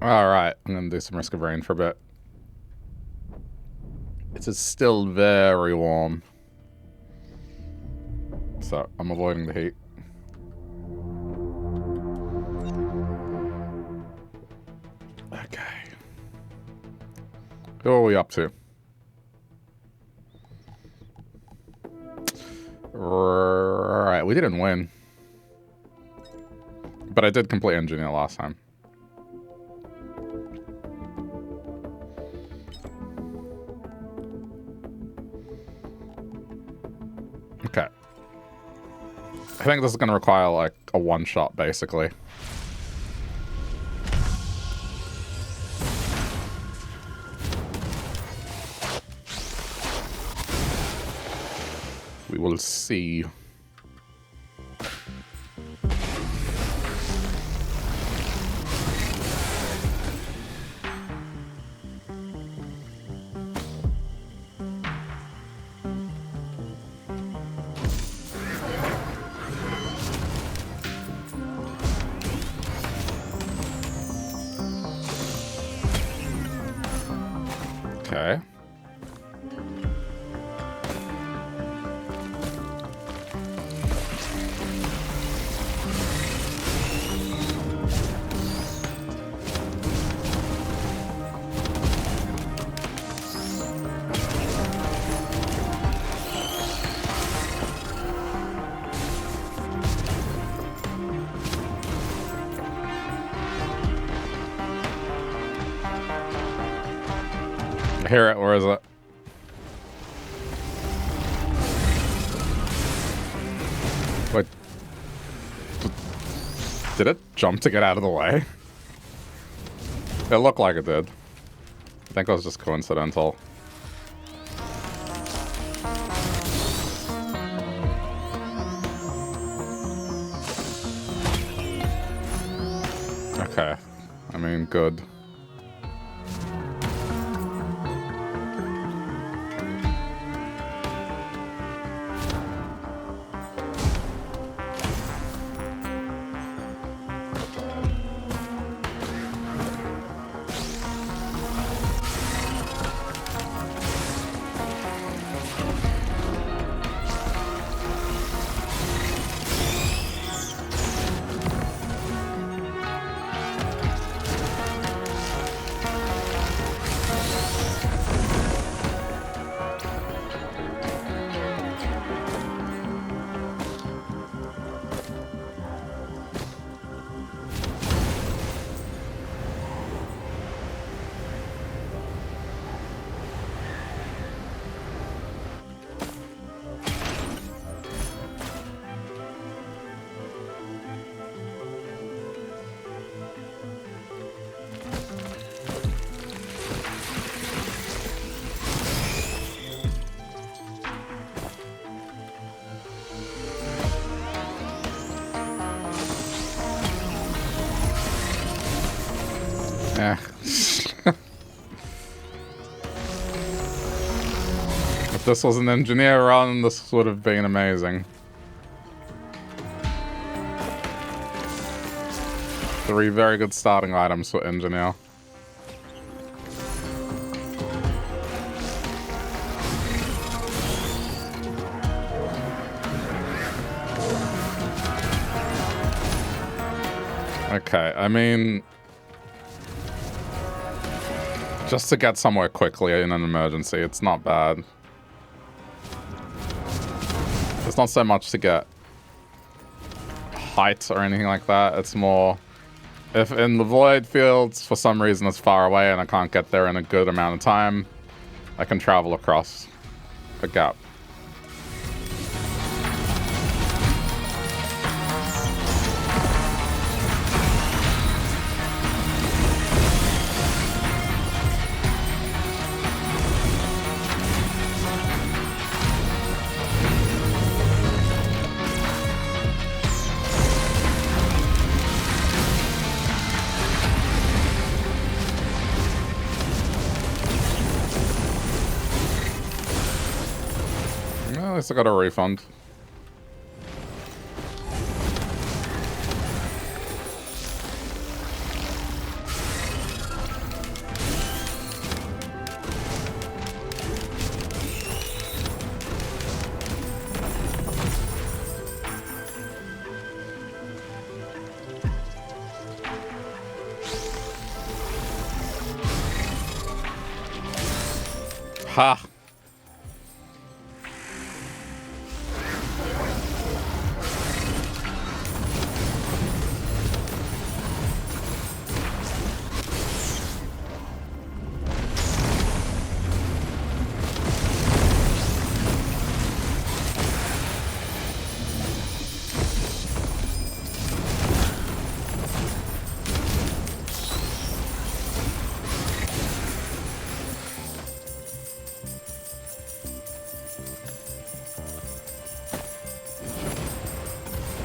Alright, I'm gonna do some Risk of Rain for a bit. It is still very warm. So, I'm avoiding the heat. Okay. Who are we up to? Right, we didn't win. But I did complete engineer last time. Okay. I think this is going to require, like, a one-shot, basically. We will see. Okay. I hear it, where is it? Wait. Did it jump to get out of the way? It looked like it did. I think it was just coincidental. Okay. I mean, good. Eh. If this was an engineer run, this would have been amazing. 3 very good starting items for engineer. Okay, I mean, just to get somewhere quickly in an emergency, it's not bad. It's not so much to get height or anything like that. It's more, if in the void fields, for some reason it's far away and I can't get there in a good amount of time, I can travel across a gap. Well, at least I got a refund. Ha!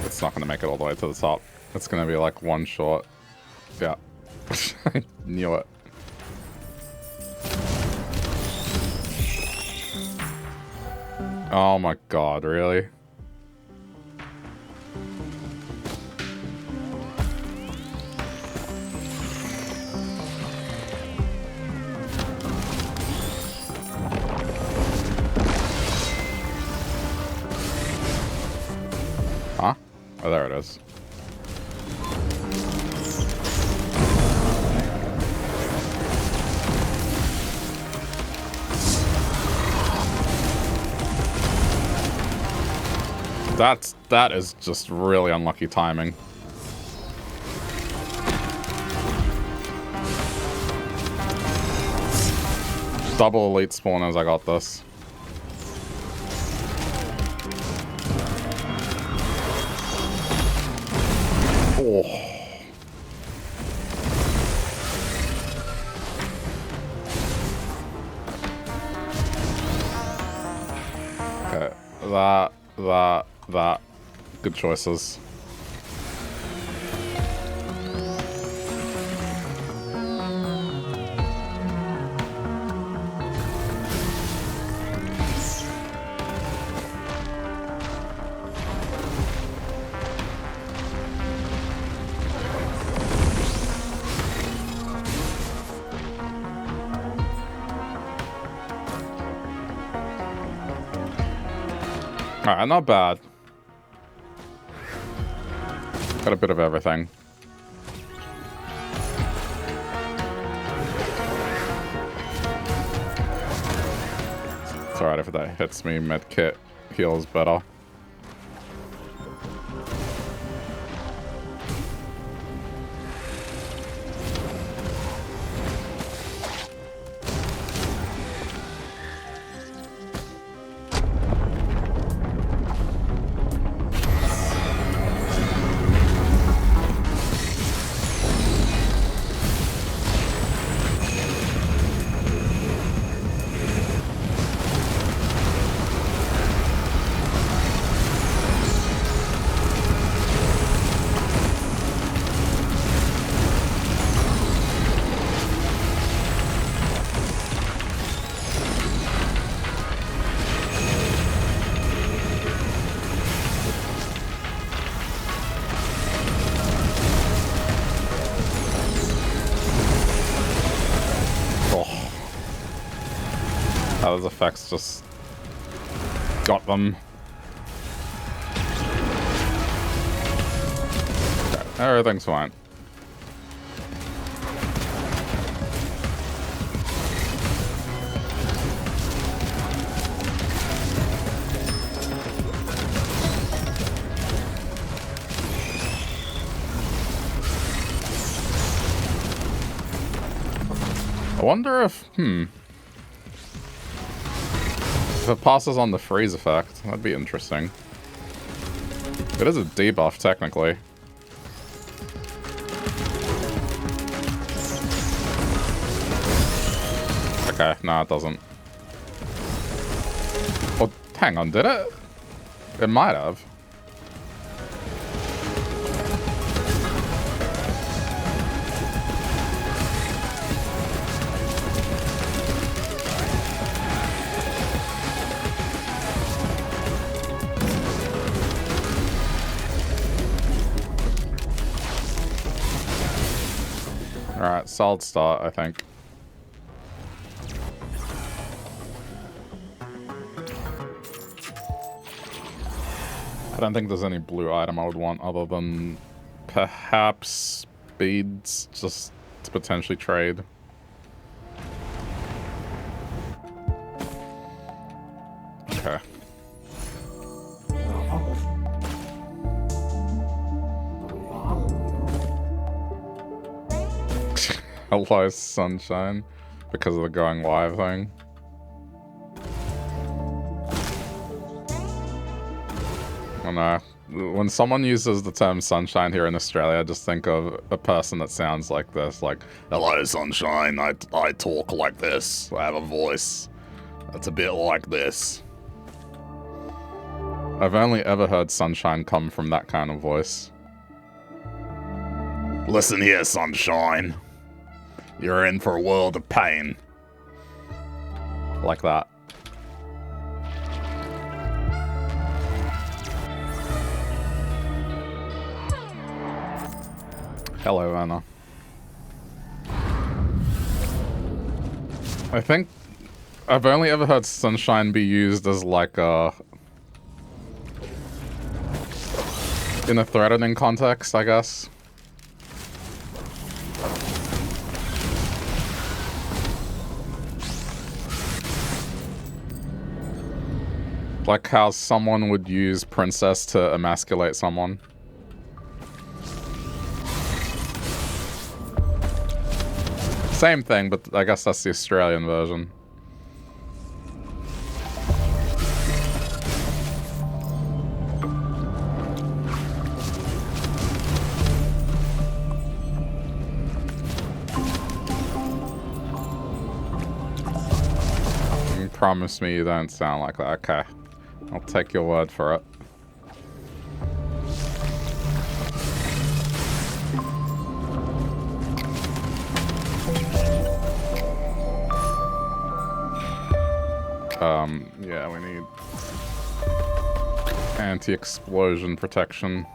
It's not gonna make it all the way to the top. It's gonna be like one short. Yeah. I knew it. Oh my god, really? Huh? Oh, there it is. That is just really unlucky timing. Double elite spawners, I got this. Oh. Okay, that. Good choices. Alright, not bad. Got a bit of everything. It's alright if that hits me. Medkit heals better. Those effects just got them. Okay, everything's fine. I wonder if, if it passes on the freeze effect, that'd be interesting. It is a debuff, technically. Okay, no, it doesn't. Oh, hang on, did it? It might have. Alright, solid start, I think. I don't think there's any blue item I would want other than perhaps beads, just to potentially trade. Hello, sunshine. Because of the going live thing. I don't know. When someone uses the term sunshine here in Australia, I just think of a person that sounds like this. Like, hello, sunshine. I talk like this. I have a voice that's a bit like this. I've only ever heard sunshine come from that kind of voice. Listen here, sunshine. You're in for a world of pain. Like that. Hello, Anna. I think I've only ever heard sunshine be used as like a... in a threatening context, I guess. Like how someone would use princess to emasculate someone. Same thing, but I guess that's the Australian version. You promise me you don't sound like that. Okay. I'll take your word for it. Yeah, we need anti-explosion protection.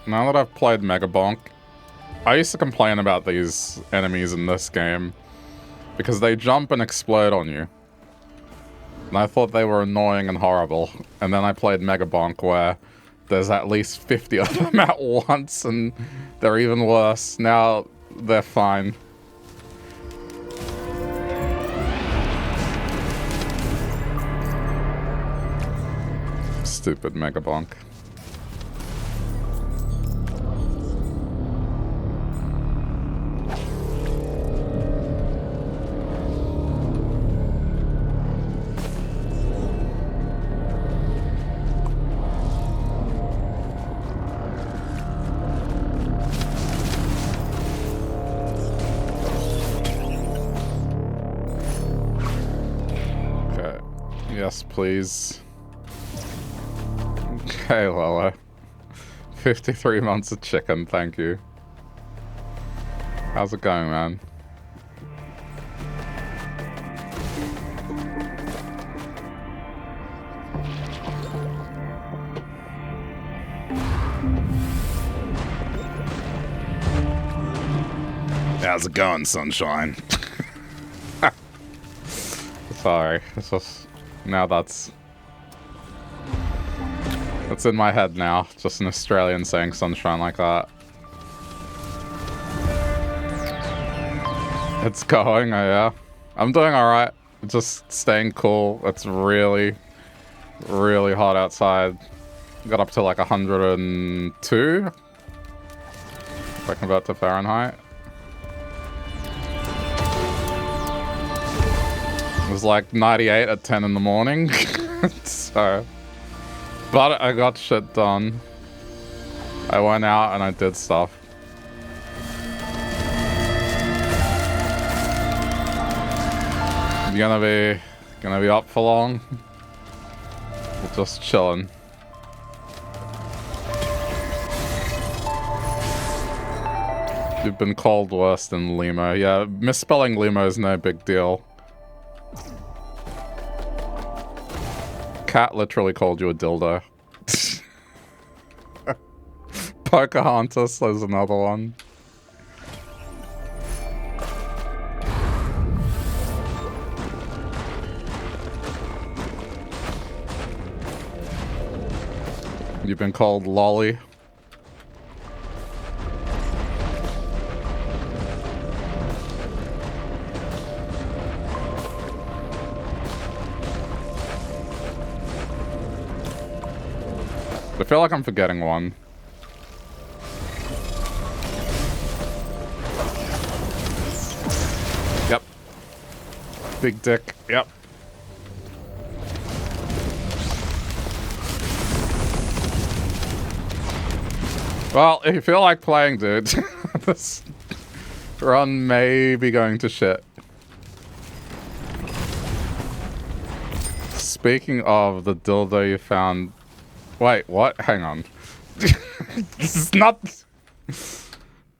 Now that I've played Mega Bonk, I used to complain about these enemies in this game because they jump and explode on you. And I thought they were annoying and horrible. And then I played Mega Bonk where there's at least 50 of them at once and they're even worse. Now they're fine. Stupid Mega Bonk. Yes, please. Okay, Lolo. 53 months of chicken, thank you. How's it going, man? How's it going, sunshine? Sorry, it's just... Now that's in my head now. Just an Australian saying sunshine like that. It's going, oh yeah. I'm doing alright. Just staying cool. It's really, really hot outside. Got up to like 102. If I convert to Fahrenheit. It was like 98 at 10 in the morning. So, but I got shit done. I went out and I did stuff. You gonna be up for long? We're just chilling. You've been called worse than Limo. Yeah, misspelling Limo is no big deal. Cat literally called you a dildo. Pocahontas, there's another one. You've been called lolly. I feel like I'm forgetting one. Yep. Big dick. Yep. Well, if you feel like playing, dude, this run may be going to shit. Speaking of the dildo you found... Wait, what? Hang on. This is not...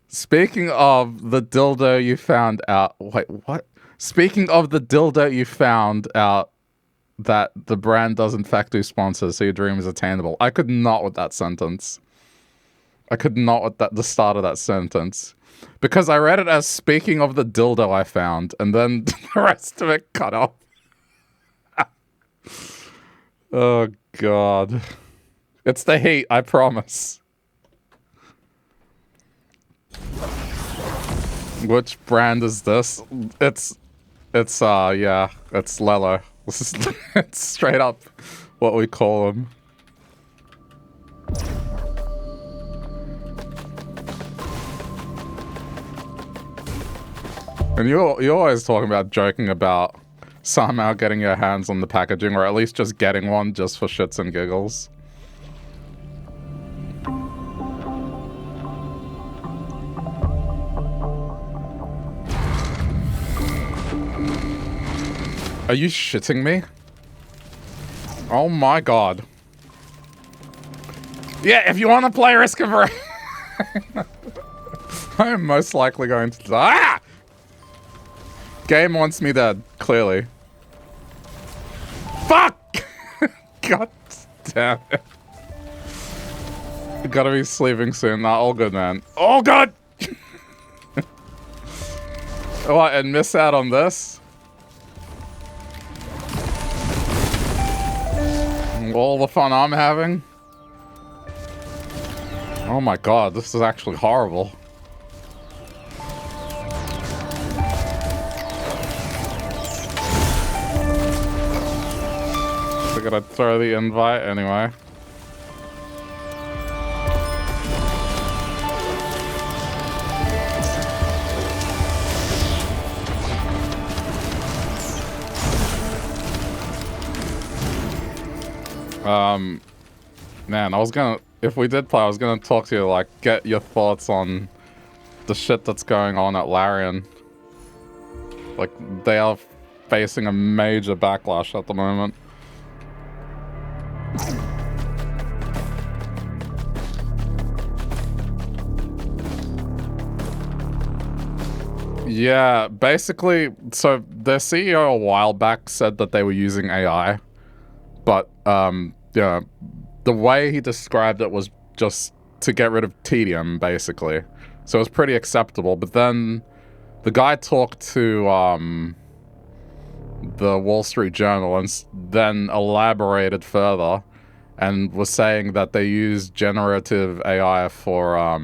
Speaking of the dildo you found out... Wait, what? Speaking of the dildo you found out that the brand does in fact do sponsors, so your dream is attainable. I could not with that sentence. I could not with the start of that sentence. Because I read it as speaking of the dildo I found, and then the rest of it cut off. Oh, God. It's the heat, I promise. Which brand is this? It's yeah, it's Lello. It's straight up what we call them. And you're always talking about joking about somehow getting your hands on the packaging, or at least just getting one just for shits and giggles. Are you shitting me? Oh my god. Yeah, if you want to play Risk of Rain, I am most likely going to die. Ah! Game wants me dead, clearly. Fuck! God damn it. Gotta be sleeping soon. Nah, all good, man. Oh god! What, and miss out on this? All the fun I'm having? Oh my god, this is actually horrible. I gotta throw the invite anyway. Man, I was gonna, if we did play, I was gonna talk to you, like, get your thoughts on the shit that's going on at Larian. Like, they are facing a major backlash at the moment. Yeah, basically, so their CEO a while back said that they were using AI, but, yeah, the way he described it was just to get rid of tedium, basically. So it was pretty acceptable, but then the guy talked to, the Wall Street Journal and then elaborated further and was saying that they use generative AI for,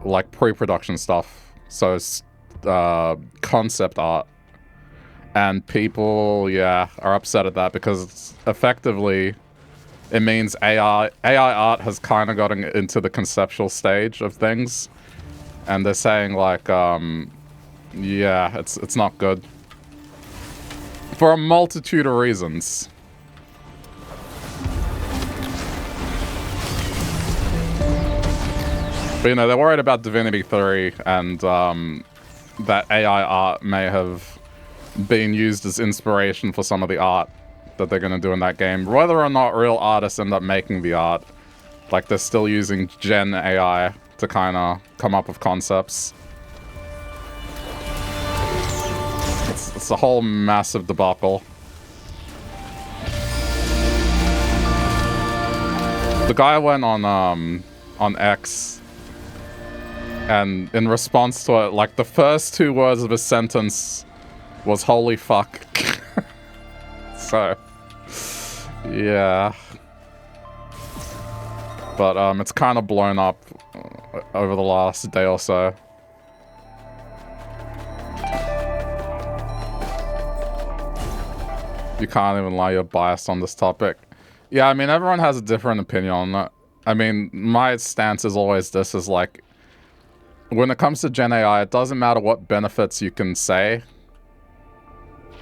like, pre-production stuff. So it's, concept art. And people, yeah, are upset at that because effectively it means AI art has kind of gotten into the conceptual stage of things. And they're saying, like, yeah, it's not good. For a multitude of reasons. But, you know, they're worried about Divinity 3 and, that AI art may have been used as inspiration for some of the art that they're going to do in that game. Whether or not real artists end up making the art, like, they're still using Gen AI to kind of come up with concepts. It's a whole massive debacle. The guy went on, on X. And in response to it, like, the first 2 words of his sentence was holy fuck. So, yeah. But, it's kind of blown up over the last day or so. You can't even lie, you're biased on this topic. Yeah, I mean, everyone has a different opinion on that. I mean, my stance is always this, is like, when it comes to Gen AI, it doesn't matter what benefits you can say.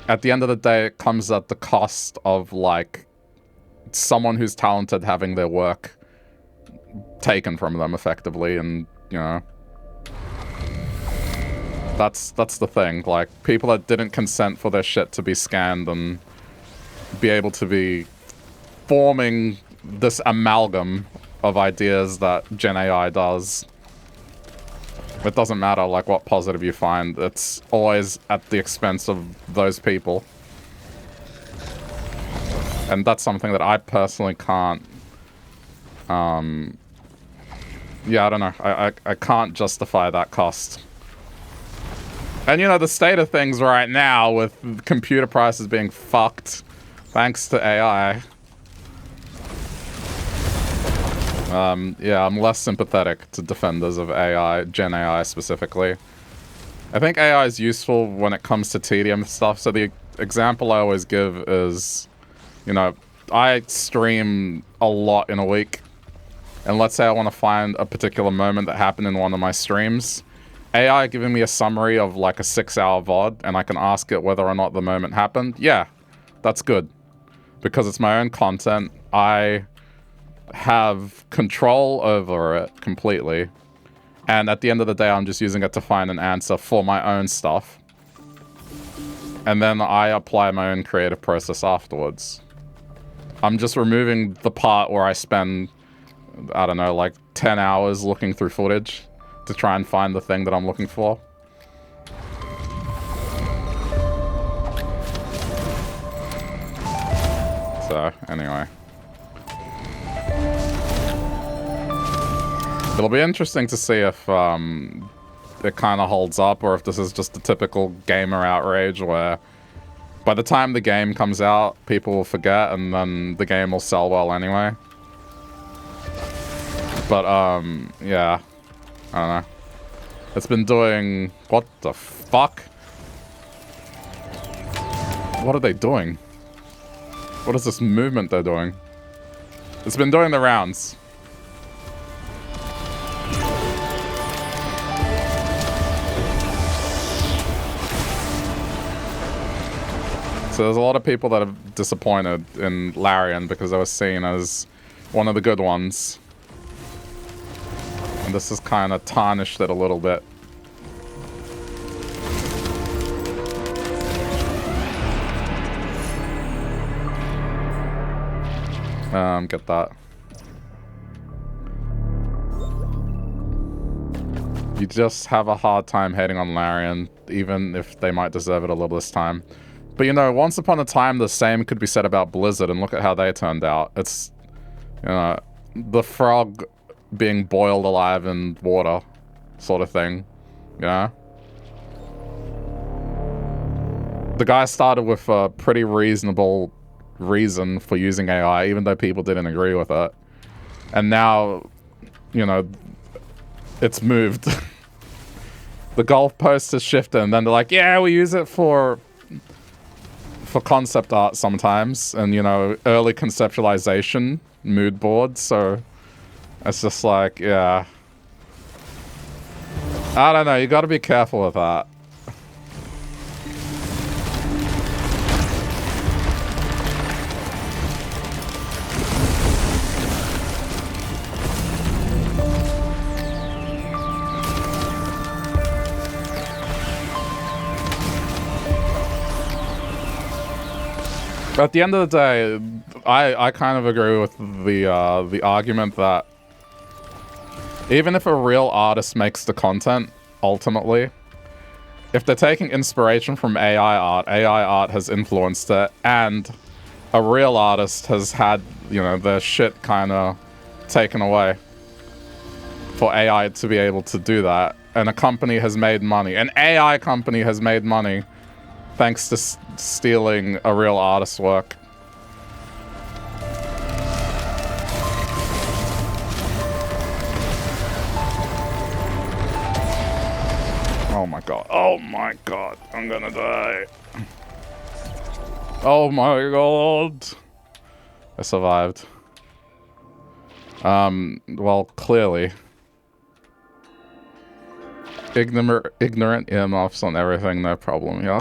At the end of the day, it comes at the cost of, like, someone who's talented having their work taken from them, effectively, and, you know... That's the thing. Like, people that didn't consent for their shit to be scanned and be able to be forming this amalgam of ideas that Gen AI does. It doesn't matter, like, what positive you find. It's always at the expense of those people. And that's something that I personally can't... Yeah, I don't know. I can't justify that cost. And, you know, the state of things right now with computer prices being fucked thanks to AI. Yeah, I'm less sympathetic to defenders of AI, Gen AI specifically. I think AI is useful when it comes to tedium stuff. So the example I always give is, you know, I stream a lot in a week. And let's say I want to find a particular moment that happened in one of my streams. AI giving me a summary of like a 6-hour VOD, and I can ask it whether or not the moment happened. Yeah, that's good. Because it's my own content. I have control over it completely. And at the end of the day, I'm just using it to find an answer for my own stuff. And then I apply my own creative process afterwards. I'm just removing the part where I spend, I don't know, like 10 hours looking through footage to try and find the thing that I'm looking for. So, anyway. It'll be interesting to see if it kind of holds up, or if this is just a typical gamer outrage where by the time the game comes out, people will forget and then the game will sell well anyway. But, yeah. I don't know. It's been doing... What the fuck? What are they doing? What is this movement they're doing? It's been doing the rounds. So there's a lot of people that are disappointed in Larian because I was seen as one of the good ones. And this has kind of tarnished it a little bit. Get that. You just have a hard time hating on Larian, even if they might deserve it a little this time. But you know, once upon a time, the same could be said about Blizzard, and look at how they turned out. It's, you know, the frog being boiled alive in water, sort of thing, you know? The guy started with a pretty reasonable reason for using AI, even though people didn't agree with it. And now, you know, it's moved. The goalpost has shifted, and then they're like, yeah, we use it for concept art sometimes, and, you know, early conceptualization, mood boards, so it's just like, yeah. I don't know, you gotta be careful with that. At the end of the day, I kind of agree with the argument that even if a real artist makes the content, ultimately, if they're taking inspiration from AI art has influenced it, and a real artist has had, you know, their shit kind of taken away. for AI to be able to do that. And a company has made money. An AI company has made money thanks to stealing a real artist's work. Oh my god. Oh my god. I'm gonna die. Oh my god. I survived. Well, clearly. Ignorant earmuffs on everything, no problem, yeah.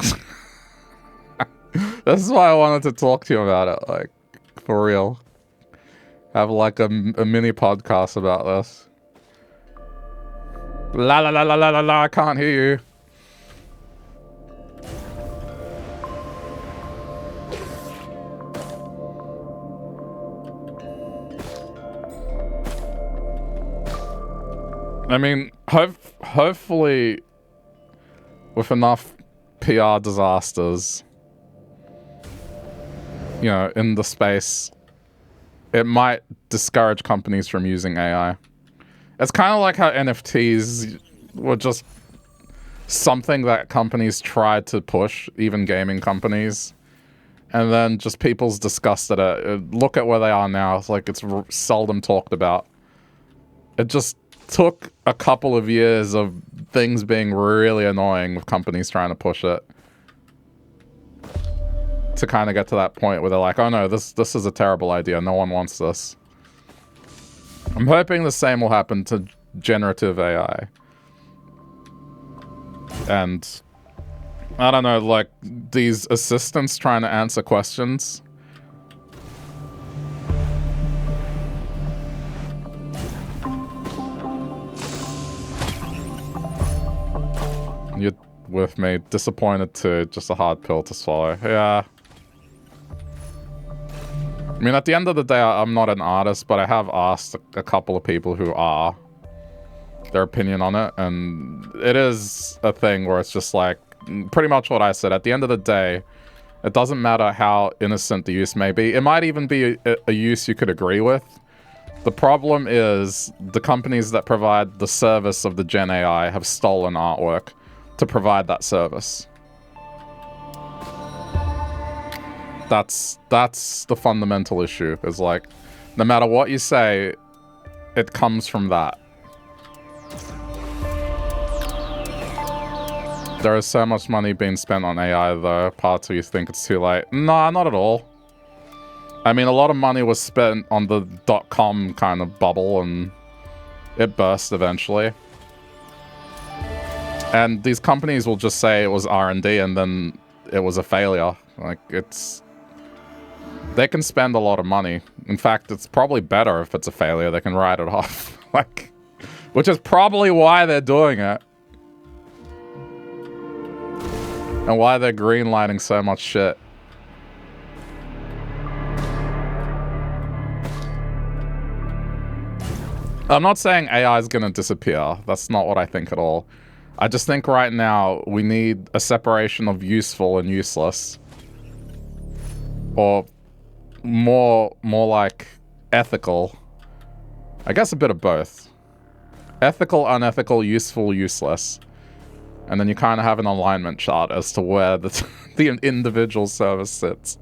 This is why I wanted to talk to you about it, like, for real. Have like a mini podcast about this. La la la la la la la, I can't hear you. I mean, hopefully with enough PR disasters, you know, in the space, it might discourage companies from using AI. It's kind of like how NFTs were just something that companies tried to push, even gaming companies. And then just people's disgust at it. Look at where they are now. It's like it's seldom talked about. It just took a couple of years of things being really annoying with companies trying to push it to kind of get to that point where they're like, oh no, this is a terrible idea. No one wants this. I'm hoping the same will happen to generative AI. And I don't know, like these assistants trying to answer questions. You're with me. Disappointed too. Just a hard pill to swallow. Yeah. I mean, at the end of the day, I'm not an artist, but I have asked a couple of people who are their opinion on it, and it is a thing where it's just like pretty much what I said. At the end of the day, it doesn't matter how innocent the use may be. It might even be a use you could agree with. The problem is the companies that provide the service of the Gen AI have stolen artwork to provide that service. That's the fundamental issue, is like, no matter what you say, it comes from that. There is so much money being spent on AI though. Part of you think it's too late. Nah, not at all. I mean, a lot of money was spent on the .com kind of bubble and it burst eventually. And these companies will just say it was R&D and then it was a failure. Like, they can spend a lot of money. In fact, it's probably better if it's a failure. They can write it off. Like, which is probably why they're doing it. And why they're greenlighting so much shit. I'm not saying AI is going to disappear. That's not what I think at all. I just think right now we need a separation of useful and useless. Or more like ethical. I guess a bit of both. Ethical, unethical, useful, useless. And then you kind of have an alignment chart as to where the individual service sits.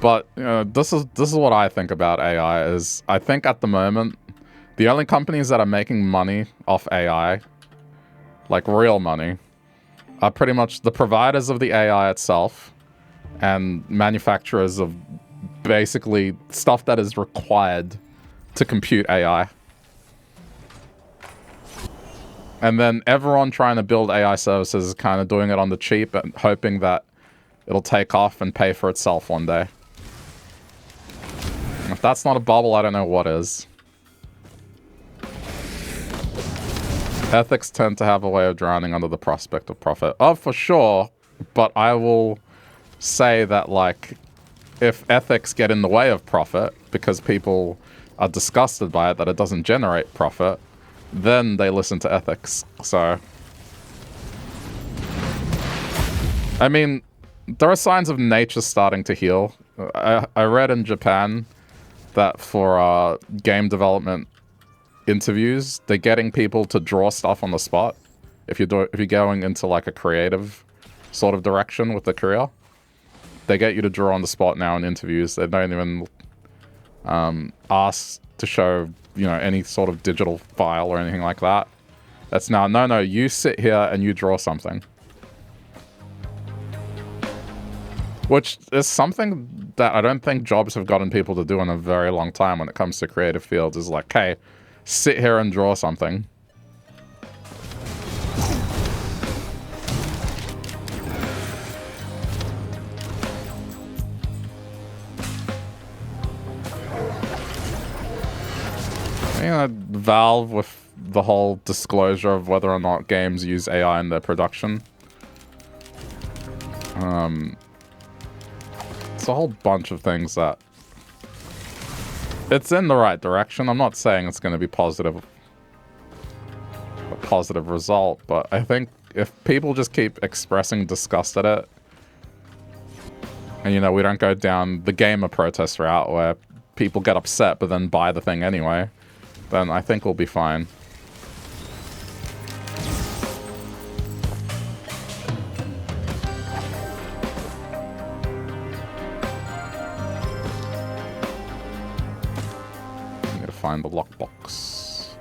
But you know, this is what I think about AI. Is I think at the moment the only companies that are making money off AI, like real money, are pretty much the providers of the AI itself and manufacturers of basically stuff that is required to compute AI. And then everyone trying to build AI services is kind of doing it on the cheap and hoping that it'll take off and pay for itself one day. If that's not a bubble, I don't know what is. Ethics tend to have a way of drowning under the prospect of profit. Oh, for sure. But I will say that, like, if ethics get in the way of profit because people are disgusted by it, that it doesn't generate profit, then they listen to ethics. So I mean, there are signs of nature starting to heal. I read in Japan that for game development interviews, they're getting people to draw stuff on the spot. If you're going into like a creative sort of direction with the career, they get you to draw on the spot now in interviews. They don't even ask to show, you know, any sort of digital file or anything like that. That's now, no, you sit here and you draw something. Which is something that I don't think jobs have gotten people to do in a very long time when it comes to creative fields, is like, hey, sit here and draw something. You know, Valve with the whole disclosure of whether or not games use AI in their production. It's a whole bunch of things that... It's in the right direction. I'm not saying it's going to be a positive result, but I think if people just keep expressing disgust at it, and, you know, we don't go down the gamer protest route where people get upset but then buy the thing anyway, then I think we'll be fine. I need to find the lockbox.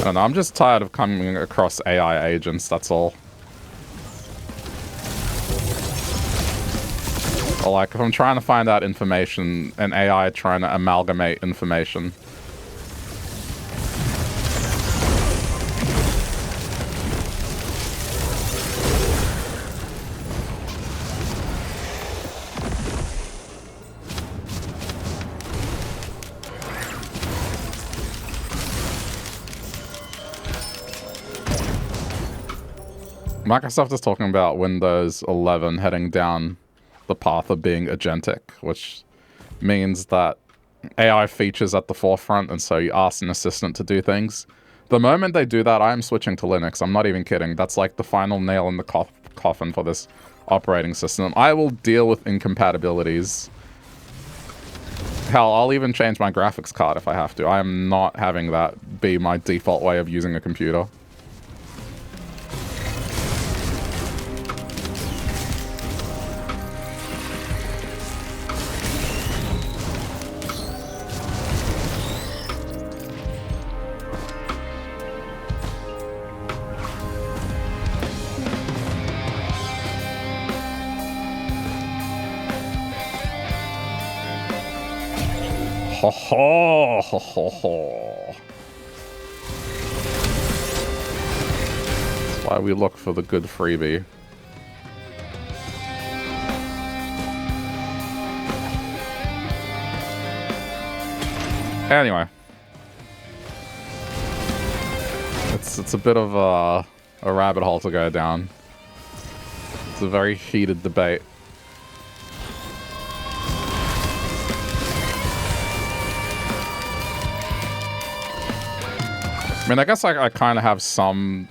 I don't know, I'm just tired of coming across AI agents, that's all. Or like, if I'm trying to find out information, an AI trying to amalgamate information. Microsoft is talking about Windows 11 heading down the path of being agentic, which means that AI features at the forefront, and so you ask an assistant to do things. The moment they do that, I'm switching to Linux. I'm not even kidding. That's like the final nail in the coffin for this operating system. I will deal with incompatibilities. Hell, I'll even change my graphics card if I have to. I am not having that be my default way of using a computer. Ho ho ho ho ho. That's why we look for the good freebie. Anyway. It's a bit of a rabbit hole to go down. It's a very heated debate. I mean, I guess I kind of have some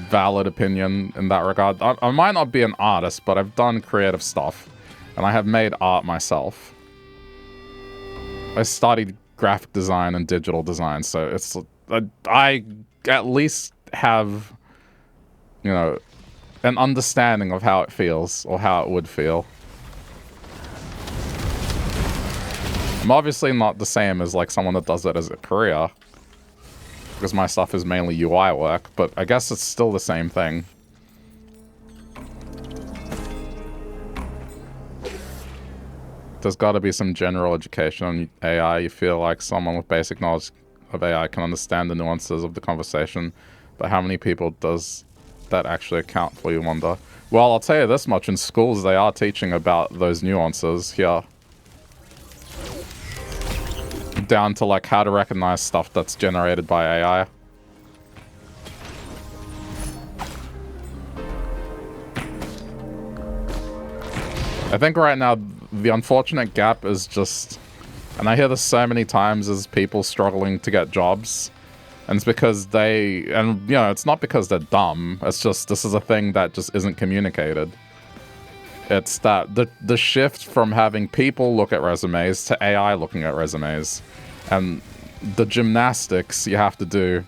valid opinion in that regard. I might not be an artist, but I've done creative stuff. And I have made art myself. I studied graphic design and digital design, so it's... I at least have, you know, an understanding of how it feels, or how it would feel. I'm obviously not the same as, like, someone that does it as a career, because my stuff is mainly UI work, but I guess it's still the same thing. There's got to be some general education on AI. You feel like someone with basic knowledge of AI can understand the nuances of the conversation, but how many people does that actually account for, you wonder? Well, I'll tell you this much, in schools they are teaching about those nuances here. Down to like how to recognize stuff that's generated by AI. I think right now the unfortunate gap is just And I hear this so many times as people struggling to get jobs. And it's because it's not because they're dumb. It's just, this is a thing that just isn't communicated. It's that the shift from having people look at resumes to AI looking at resumes. And the gymnastics you have to do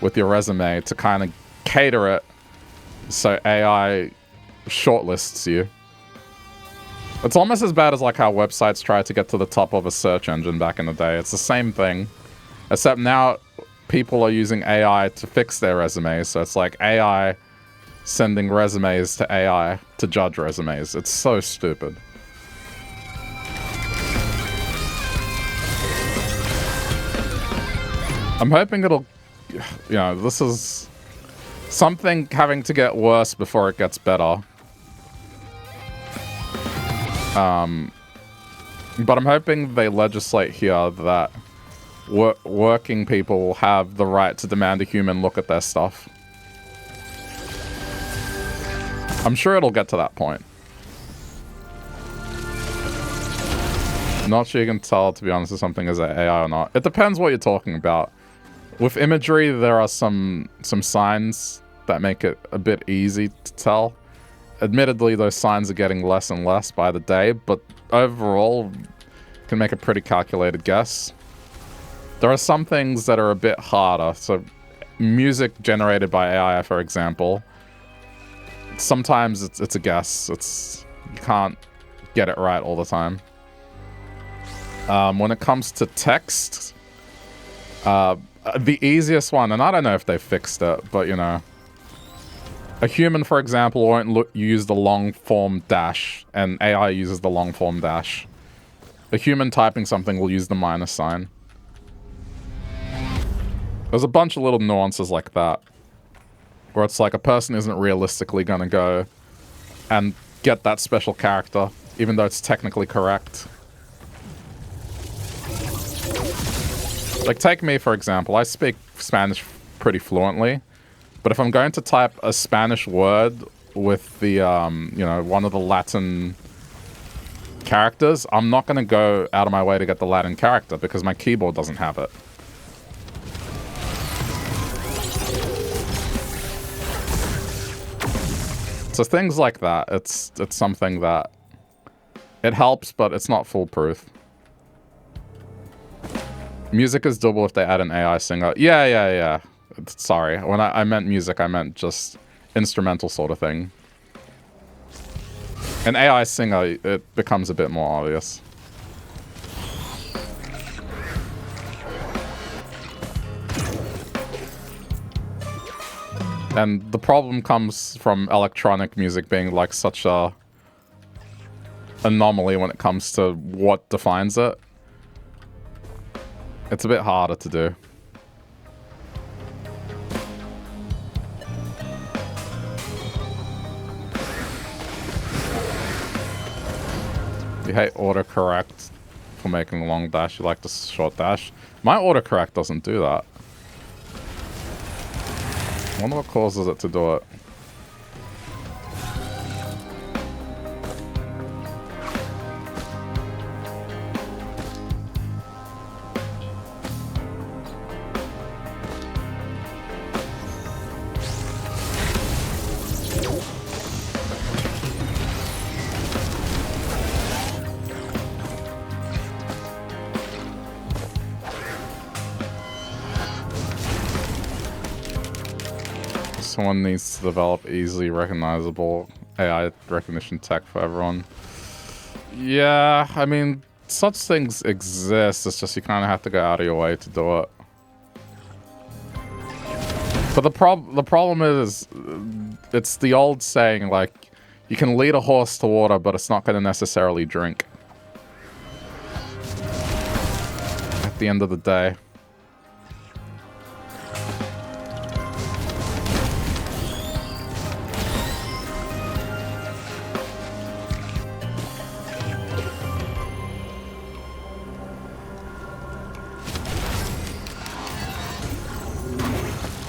with your resume to kind of cater it so AI shortlists you. It's almost as bad as like how websites tried to get to the top of a search engine back in the day. It's the same thing, except now people are using AI to fix their resumes. So it's like AI sending resumes to AI to judge resumes. It's so stupid. I'm hoping it'll, this is something having to get worse before it gets better. But I'm hoping they legislate here that working people have the right to demand a human look at their stuff. I'm sure it'll get to that point. Not sure you can tell, to be honest, if something is AI or not. It depends what you're talking about. With imagery, there are some signs that make it a bit easy to tell. Admittedly, those signs are getting less and less by the day, but overall, you can make a pretty calculated guess. There are some things that are a bit harder. So, music generated by AI, for example, sometimes it's a guess. You can't get it right all the time. When it comes to text, the easiest one, and I don't know if they fixed it, but a human, for example, won't use the long form dash, and AI uses the long form dash. A human typing something will use the minus sign. There's a bunch of little nuances like that, where it's like a person isn't realistically gonna go and get that special character, even though it's technically correct. Like, take me, for example. I speak Spanish pretty fluently, but if I'm going to type a Spanish word with the, one of the Latin characters, I'm not going to go out of my way to get the Latin character because my keyboard doesn't have it. So things like that, it's something that it helps, but it's not foolproof. Music is double if they add an AI singer. Yeah. Sorry, when I meant music, I meant just instrumental sort of thing. An AI singer, it becomes a bit more obvious. And the problem comes from electronic music being like such a anomaly when it comes to what defines it. It's a bit harder to do. You hate autocorrect for making a long dash. You like the short dash. My autocorrect doesn't do that. I wonder what causes it to do it. Someone needs to develop easily recognizable AI recognition tech for everyone. Yeah, I mean, such things exist. It's just you kind of have to go out of your way to do it. But the problem is, it's the old saying, like, you can lead a horse to water, but it's not going to necessarily drink. At the end of the day.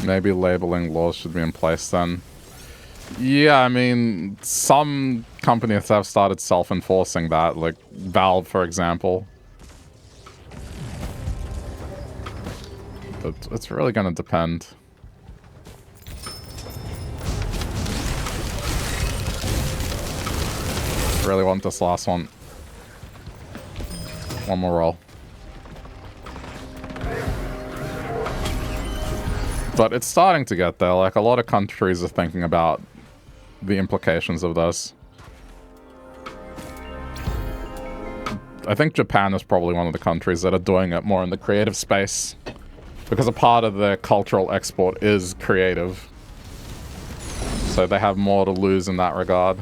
Maybe labeling laws should be in place then. Yeah, I mean, some companies have started self-enforcing that, like Valve, for example. It's really gonna depend. Really want this last one. One more roll. But it's starting to get there. Like, a lot of countries are thinking about the implications of this. I think Japan is probably one of the countries that are doing it more in the creative space. Because a part of their cultural export is creative. So they have more to lose in that regard.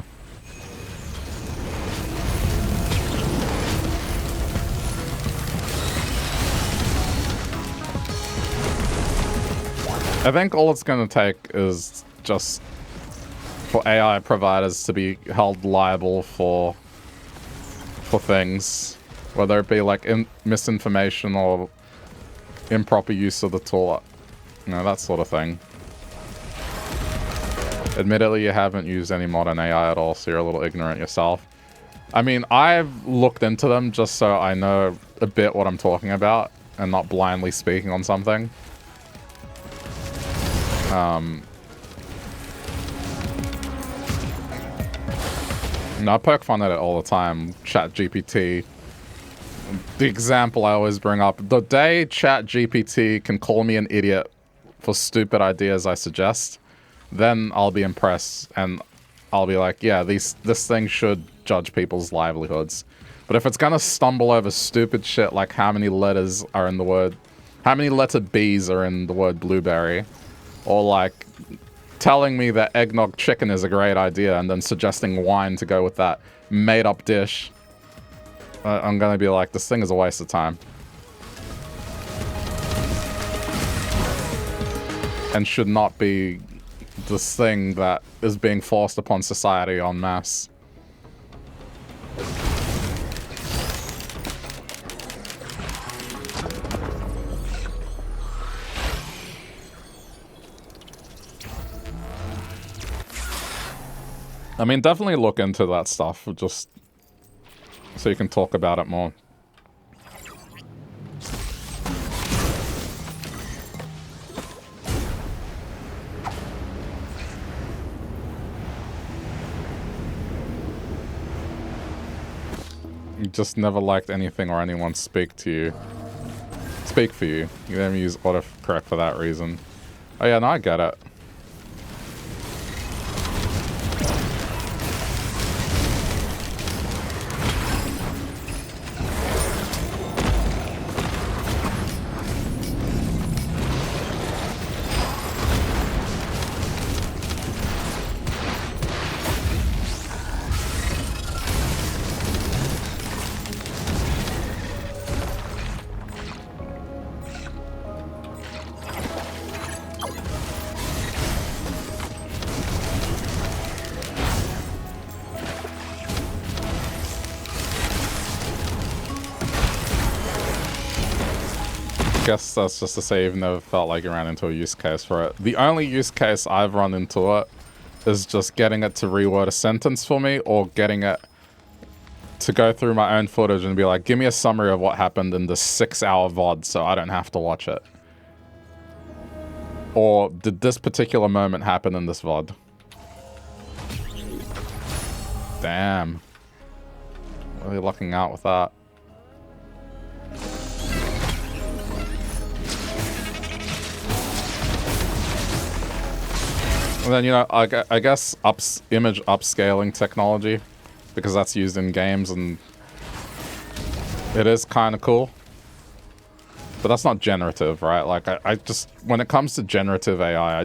I think all it's going to take is just for AI providers to be held liable for things, whether it be like misinformation or improper use of the tool, you know, that sort of thing. Admittedly, you haven't used any modern AI at all, so you're a little ignorant yourself. I mean, I've looked into them just so I know a bit what I'm talking about and not blindly speaking on something. I poke fun at it all the time. ChatGPT. The example I always bring up. The day ChatGPT can call me an idiot for stupid ideas I suggest, then I'll be impressed and I'll be like, yeah, this thing should judge people's livelihoods. But if it's gonna stumble over stupid shit like how many letters are in the word, how many letter B's are in the word blueberry, or like telling me that eggnog chicken is a great idea and then suggesting wine to go with that made-up dish, I'm gonna be like, this thing is a waste of time. And should not be this thing that is being forced upon society en masse. I mean, definitely look into that stuff, just so you can talk about it more. You just never liked anything or anyone speak for you. You never use autocorrect for that reason. Oh yeah, no, I get it. Guess that's just to say you've never felt like you ran into a use case for it. The only use case I've run into it is just getting it to reword a sentence for me, or getting it to go through my own footage and be like, give me a summary of what happened in the 6-hour VOD so I don't have to watch it. Or did this particular moment happen in this VOD? Damn. Really lucking out with that. And then, you know, I guess image upscaling technology, because that's used in games and it is kind of cool. But that's not generative, right? Like, I just, when it comes to generative AI, I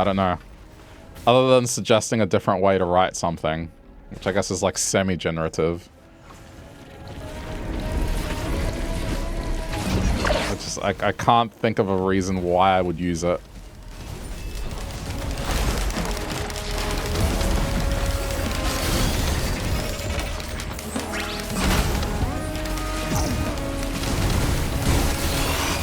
don't know. Other than suggesting a different way to write something, which I guess is like semi-generative. It's just, I can't think of a reason why I would use it.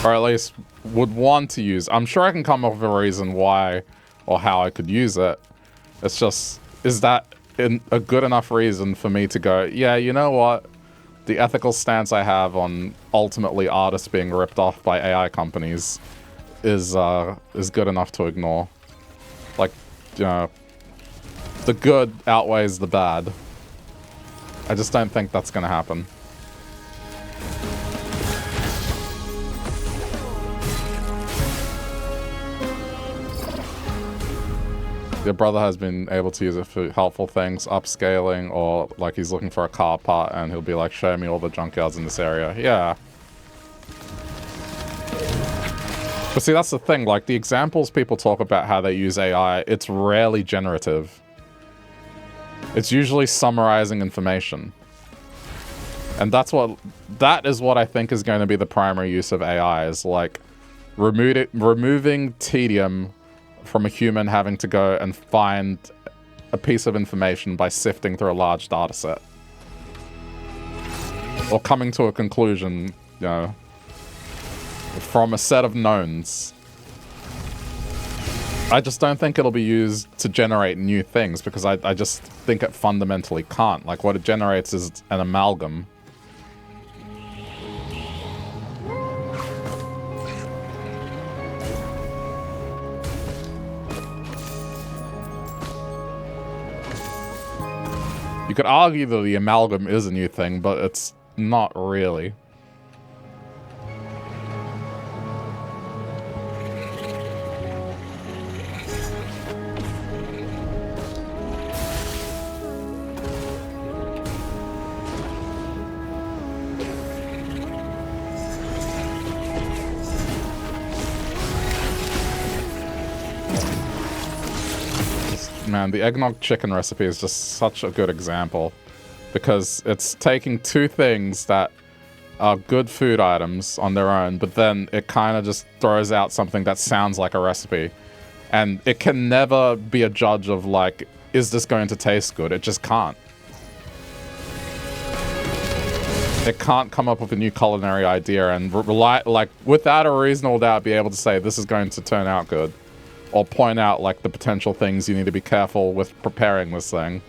Or at least would want to use. I'm sure I can come up with a reason why or how I could use it. It's just, is that a good enough reason for me to go, yeah, you know what? the ethical stance I have on ultimately artists being ripped off by AI companies is good enough to ignore. Like, you know, the good outweighs the bad. I just don't think that's gonna happen. Your brother has been able to use it for helpful things, upscaling, or like he's looking for a car part and he'll be like, show me all the junkyards in this area. Yeah. But see, that's the thing, like the examples people talk about how they use AI, it's rarely generative. It's usually summarizing information. And that is what I think is going to be the primary use of AI, is like removing tedium from a human having to go and find a piece of information by sifting through a large data set. Or coming to a conclusion, you know, from a set of knowns. I just don't think it'll be used to generate new things, because I just think it fundamentally can't. Like, what it generates is an amalgam. You could argue that the amalgam is a new thing, but it's not really. Man, the eggnog chicken recipe is just such a good example, because it's taking two things that are good food items on their own, but then it kind of just throws out something that sounds like a recipe. And it can never be a judge of, like, is this going to taste good? It just can't. It can't come up with a new culinary idea and rely, like, without a reasonable doubt, be able to say this is going to turn out good. Or point out, like, the potential things you need to be careful with preparing this thing.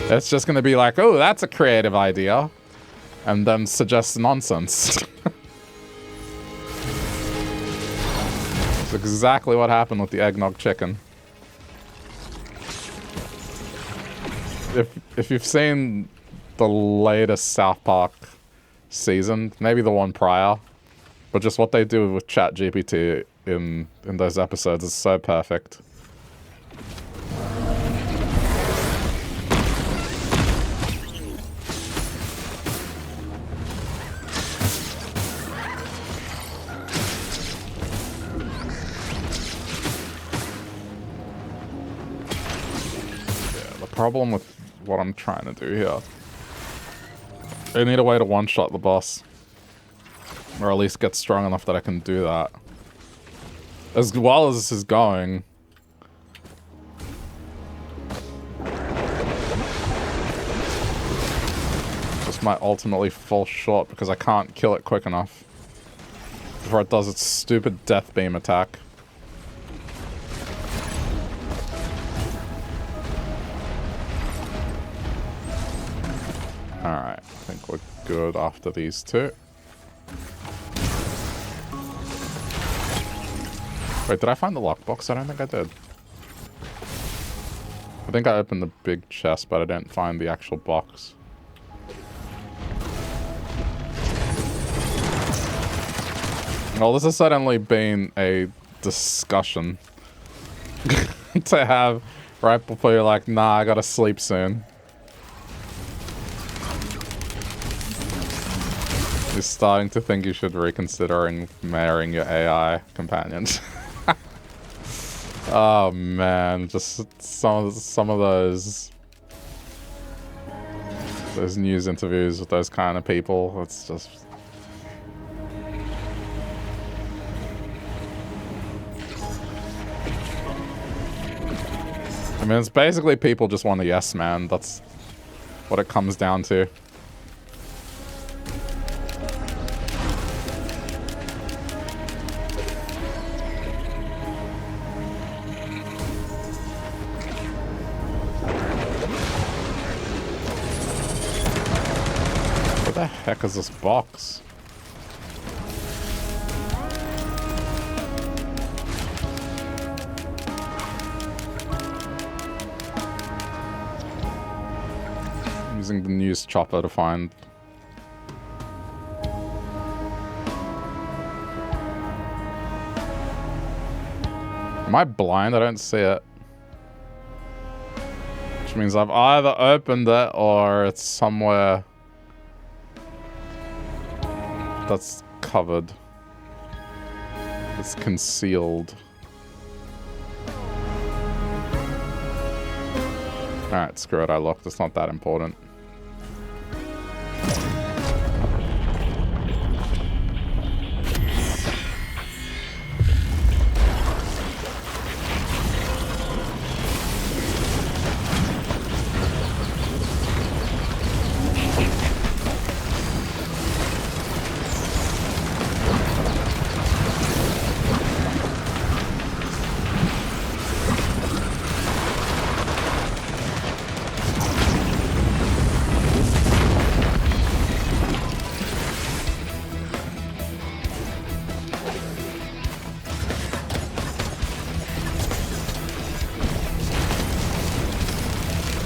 It's just gonna be like, oh, that's a creative idea. And then suggest nonsense. It's exactly what happened with the eggnog chicken. If you've seen the latest South Park season, maybe the one prior, but just what they do with ChatGPT in those episodes is so perfect. Yeah, the problem with what I'm trying to do here, I need a way to one-shot the boss. Or at least get strong enough that I can do that. As well as this is going, this might ultimately fall short because I can't kill it quick enough before it does its stupid death beam attack. Alright, I think we're good after these two. Wait, did I find the lockbox? I don't think I did. I think I opened the big chest, but I didn't find the actual box. Well, this has suddenly been a discussion to have right before you're like, nah, I gotta sleep soon. You're starting to think you should reconsidering marrying your AI companions. Oh man, just some of those news interviews with those kind of people. It's just. I mean, it's basically people just want a yes man. That's what it comes down to. Heck is this box? I'm using the news chopper to find. Am I blind? I don't see it. Which means I've either opened it or it's somewhere that's covered. It's concealed. Alright, screw it, I looked. It's not that important.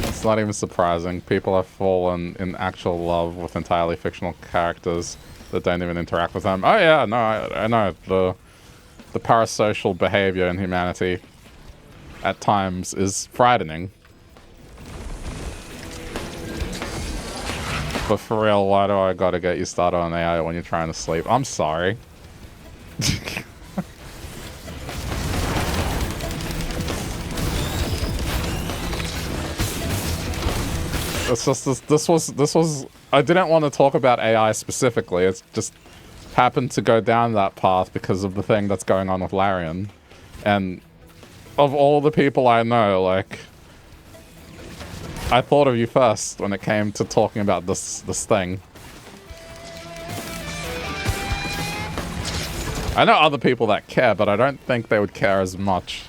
It's not even surprising. People have fallen in actual love with entirely fictional characters that don't even interact with them. Oh yeah, no, I know. The parasocial behavior in humanity at times is frightening. But for real, why do I gotta get you started on AI when you're trying to sleep? I'm sorry. It's just this was I didn't want to talk about AI specifically. It's just happened to go down that path because of the thing that's going on with Larian. And of all the people I know, like, I thought of you first when it came to talking about this thing. I know other people that care, but I don't think they would care as much.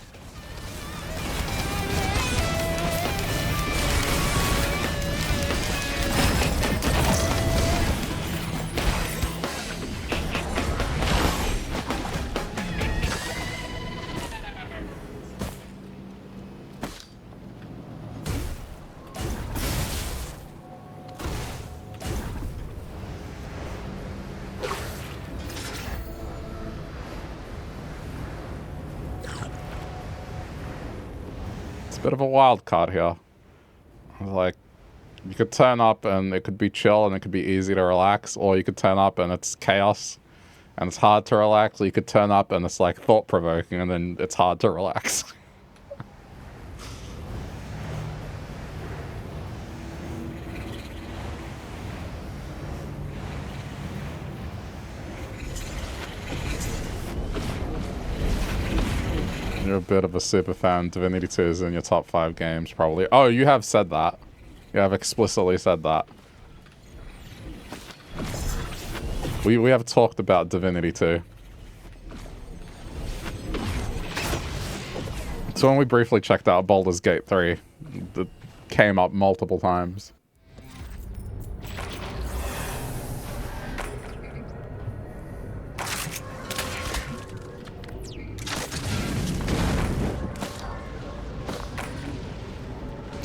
Bit of a wild card here. Like, you could turn up and it could be chill and it could be easy to relax, or you could turn up and it's chaos and it's hard to relax, or you could turn up and it's like thought-provoking and then it's hard to relax. You're a bit of a super fan. Divinity 2 is in your top 5 games, probably. Oh, you have said that. You have explicitly said that. We have talked about Divinity 2. So when we briefly checked out Baldur's Gate 3, it came up multiple times.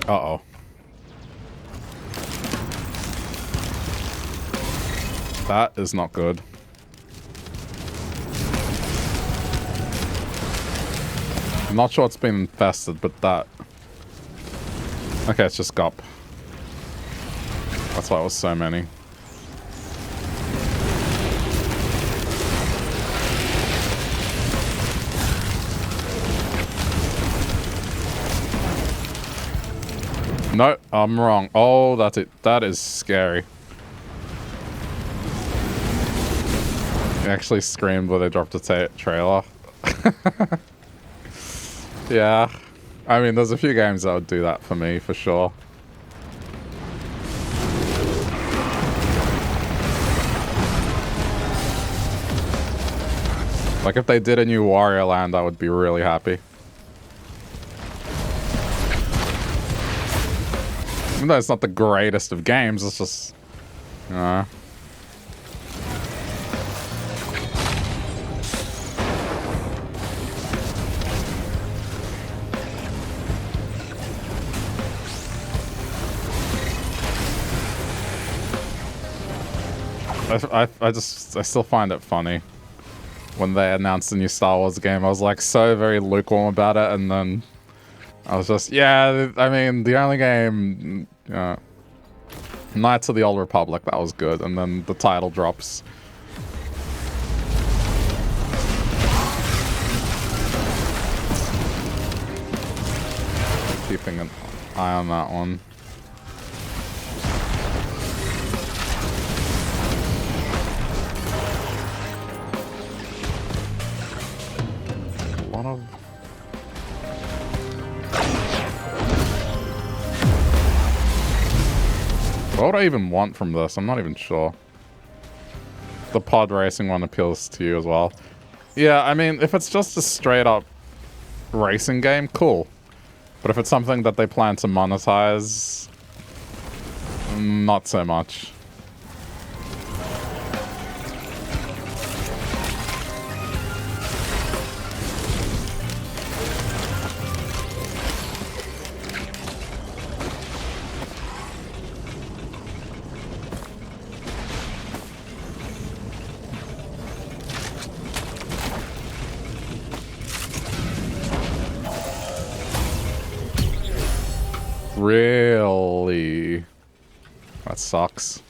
Uh-oh. That is not good. I'm not sure it's been infested, but that... Okay, it's just Gup. That's why it was so many. No, I'm wrong. Oh, that's it. That is scary. He actually screamed when they dropped a trailer. Yeah. I mean, there's a few games that would do that for me, for sure. Like, if they did a new Wario Land, I would be really happy. Even though it's not the greatest of games, it's just... I still find it funny. When they announced the new Star Wars game, I was like so very lukewarm about it, and then I was just, yeah, I mean, the only game, Knights of the Old Republic, that was good, and then the title drops. Keeping an eye on that one. A lot of... What would I even want from this? I'm not even sure. The pod racing one appeals to you as well. Yeah, I mean, if it's just a straight up racing game, cool. But if it's something that they plan to monetize, not so much. Really? That sucks.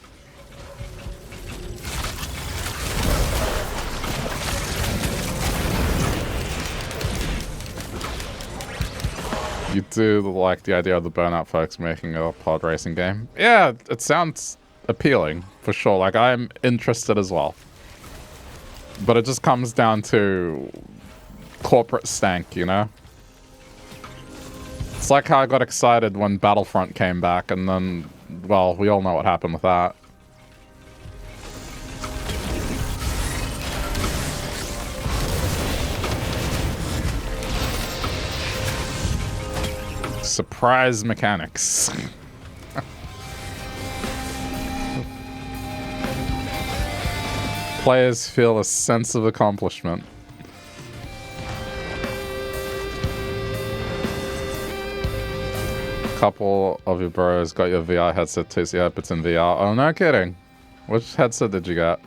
You do like the idea of the Burnout folks making a pod racing game? Yeah, it sounds appealing, for sure. Like, I'm interested as well. But it just comes down to corporate stank, you know? It's like how I got excited when Battlefront came back, and then, well, we all know what happened with that. Surprise mechanics. Players feel a sense of accomplishment. Couple of your bros got your VR headset too, so you hope it's in VR. Oh, no kidding. Which headset did you get?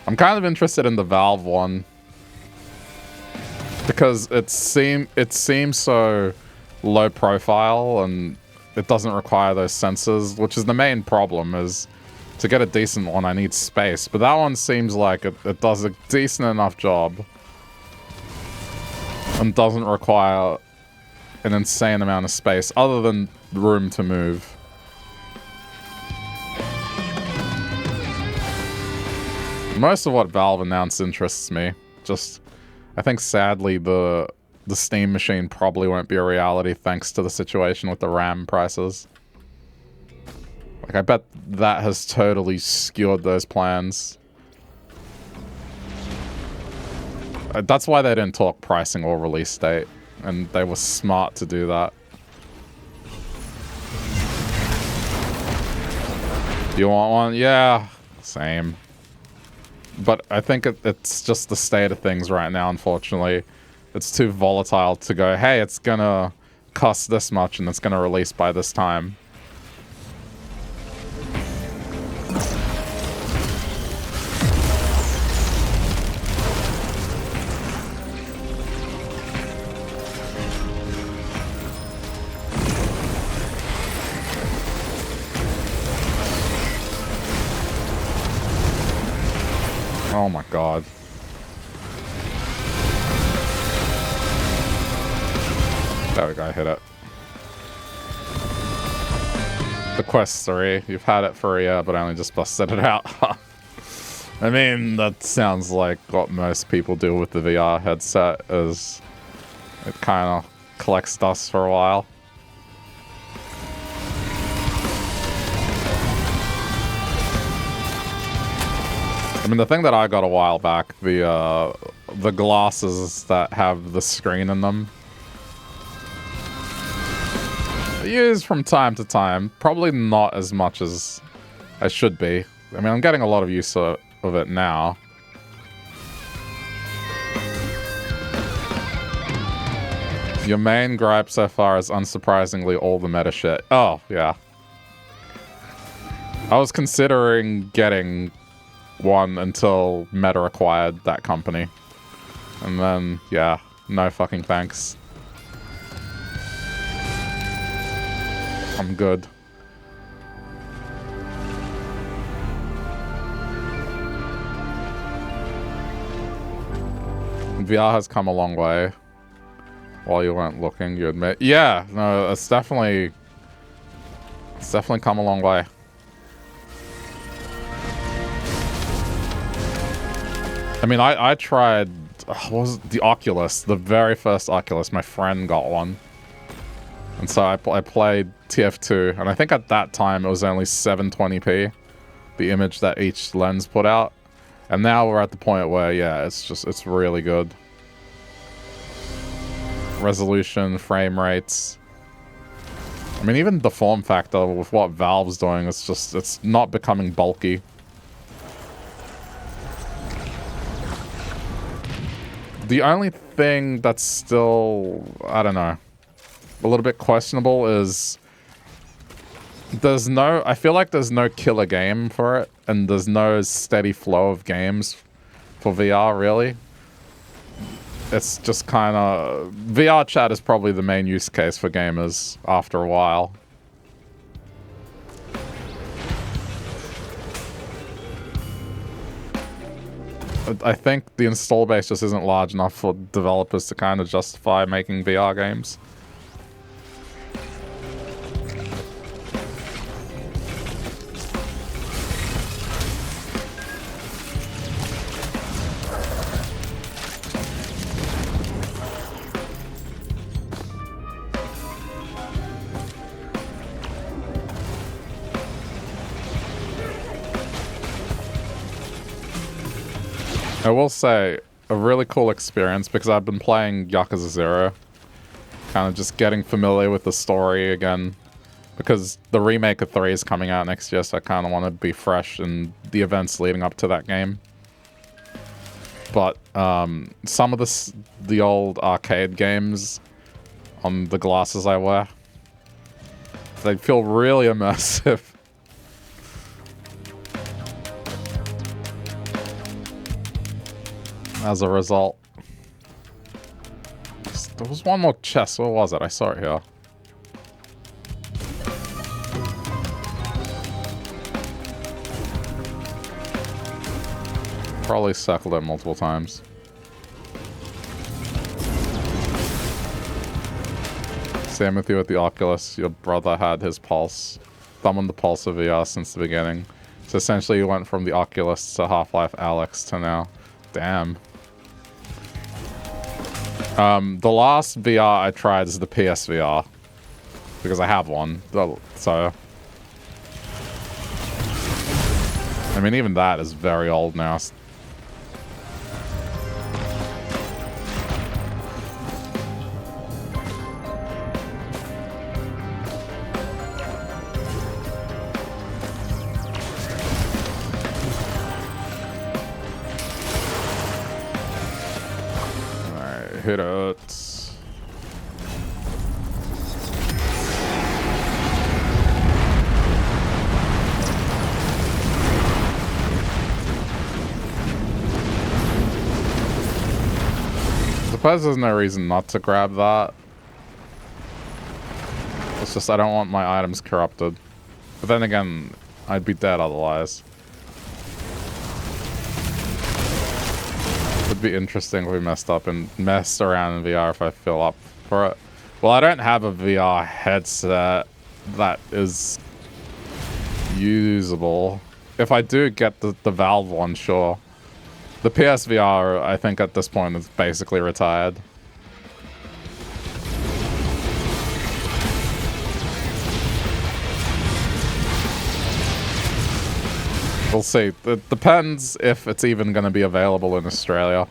I'm kind of interested in the Valve one. Because it seems so low profile and it doesn't require those sensors, which is the main problem. Is to get a decent one I need space, but that one seems like it does a decent enough job and doesn't require an insane amount of space other than room to move. Most of what Valve announced interests me. Just, I think sadly the Steam machine probably won't be a reality thanks to the situation with the RAM prices. Like, I bet that has totally skewered those plans. That's why they didn't talk pricing or release date, and they were smart to do that. You want one? Yeah, same. But I think it's just the state of things right now, unfortunately. It's too volatile to go, hey, it's gonna cost this much and it's gonna release by this time. Oh my god. There we go, hit it. The Quest 3. You've had it for a year, but I only just busted it out. I mean, that sounds like what most people do with the VR headset, is it kind of collects dust for a while. I mean, the thing that I got a while back, the glasses that have the screen in them, I use from time to time. Probably not as much as I should be. I mean, I'm getting a lot of use of it now. Your main gripe so far is unsurprisingly all the meta shit. Oh, yeah. I was considering getting one until Meta acquired that company. And then, yeah, no fucking thanks. I'm good. VR has come a long way. While you weren't looking, you admit. Yeah, no, it's definitely come a long way. I mean, I tried, what was it? The Oculus, the very first Oculus. My friend got one. And so I played TF2, and I think at that time it was only 720p, the image that each lens put out. And now we're at the point where, yeah, it's really good. Resolution, frame rates. I mean, even the form factor with what Valve's doing, it's not becoming bulky. The only thing that's still, I don't know, a little bit questionable is I feel like there's no killer game for it, and there's no steady flow of games for VR, really. It's just kind of... VR chat is probably the main use case for gamers after a while. I think the install base just isn't large enough for developers to kind of justify making VR games. I will say, a really cool experience, because I've been playing Yakuza 0. Kind of just getting familiar with the story again. Because the remake of 3 is coming out next year, so I kind of want to be fresh in the events leading up to that game. But some of the old arcade games on the glasses I wear, they feel really immersive. As a result. There was one more chest. Where was it? I saw it here. Probably circled it multiple times. Same with you with the Oculus. Your brother had his pulse. Thumb on the pulse of VR since the beginning. So essentially you went from the Oculus to Half-Life Alyx to now. Damn. The last VR I tried is the PSVR. Because I have one. So... I mean, even that is very old now. Hit it. I suppose there's no reason not to grab that. It's just I don't want my items corrupted. But then again, I'd be dead otherwise. Would be interesting if we messed up and messed around in VR if I fill up for it. Well, I don't have a VR headset that is usable. If I do get the Valve one, sure. The PSVR, I think at this point, is basically retired. We'll see. It depends if it's even going to be available in Australia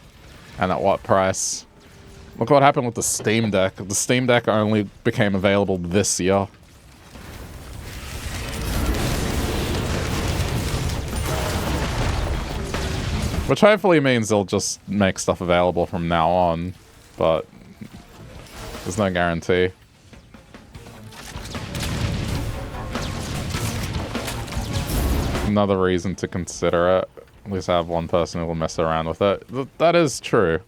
and at what price. Look what happened with the Steam Deck. The Steam Deck only became available this year. Which hopefully means they'll just make stuff available from now on, but there's no guarantee. Another reason to consider it. At least I have one person who will mess around with it. That is true.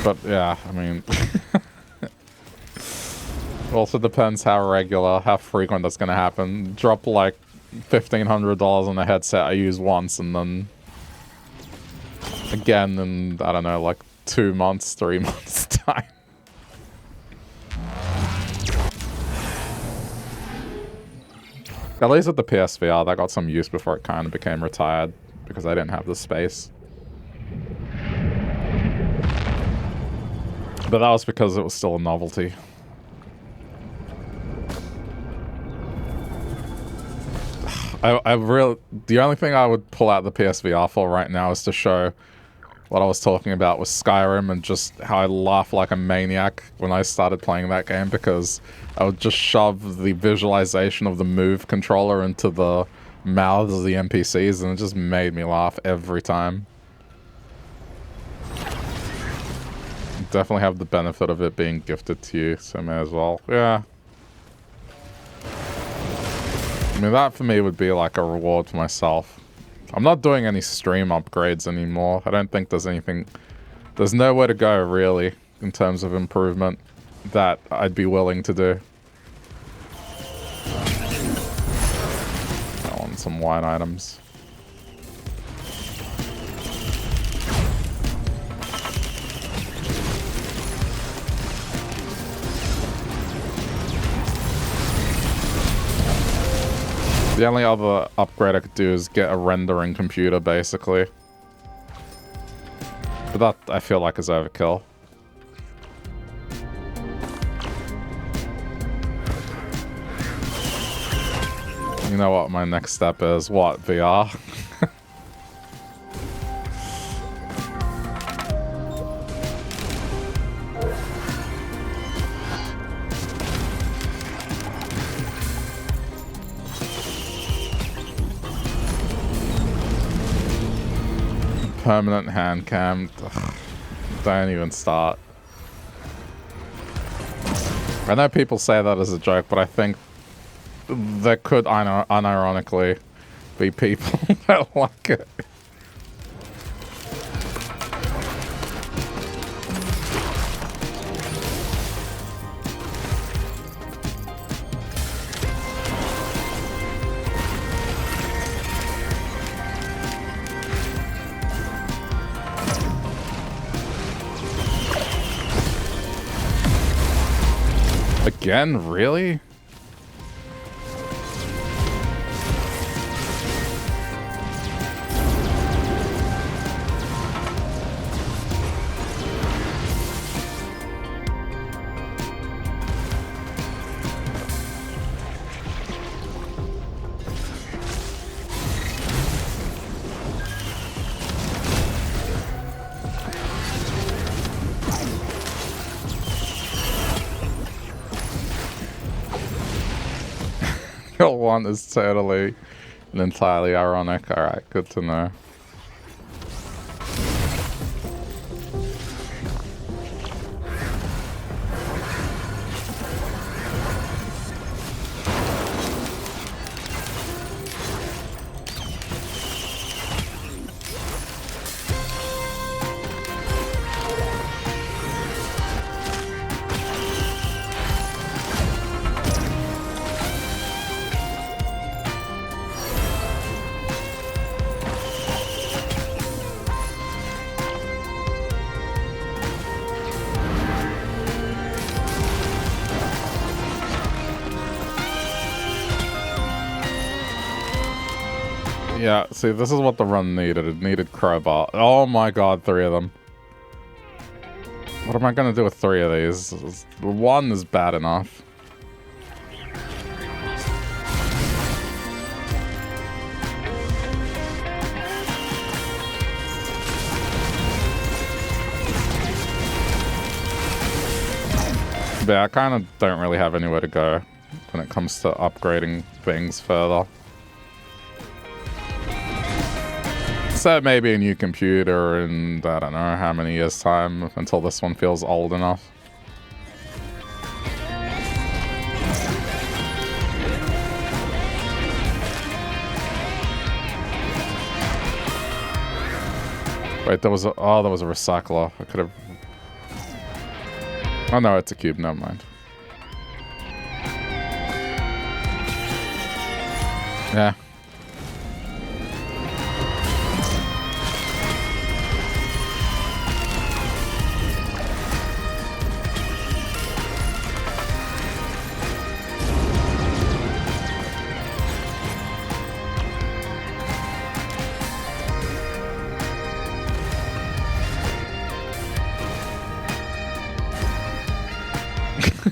But yeah, I mean, also depends how regular, how frequent that's gonna happen. Drop like $1,500 on a headset I use once, and then again in, I don't know, like 2 months, 3 months time. At least with the PSVR, that got some use before it kind of became retired because I didn't have the space. But that was because it was still a novelty. The only thing I would pull out the PSVR for right now is to show what I was talking about with Skyrim and just how I laughed like a maniac when I started playing that game, because I would just shove the visualization of the Move controller into the mouths of the NPCs, and it just made me laugh every time. Definitely have the benefit of it being gifted to you, so may as well. Yeah. I mean, that for me would be like a reward for myself. I'm not doing any stream upgrades anymore. I don't think there's anything... There's nowhere to go, really, in terms of improvement that I'd be willing to do. I want some wine items. The only other upgrade I could do is get a rendering computer, basically. But that, I feel like, is overkill. You know what my next step is? What, VR? Permanent hand cam. Ugh, don't even start. I know people say that as a joke, but I think there could unironically be people that like it. Again, really? One is totally and entirely ironic. Alright, good to know. Yeah, see, this is what the run needed. It needed crowbar. Oh my god, 3 of them. What am I gonna do with 3 of these? One is bad enough. But yeah, I kind of don't really have anywhere to go when it comes to upgrading things further. So maybe a new computer in, I don't know how many years' time until this one feels old enough. Wait, there was a recycler. I could have... Oh no, it's a cube, never mind. Yeah.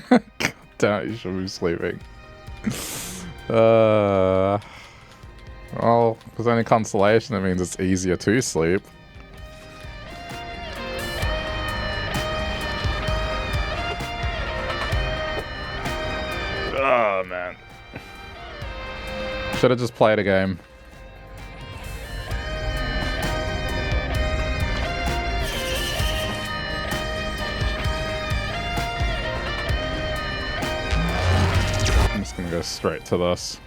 God damn it, you should be sleeping. Well, if there's any consolation, it means it's easier to sleep. Oh, man. Should have just played a game. I'm just gonna go straight to this.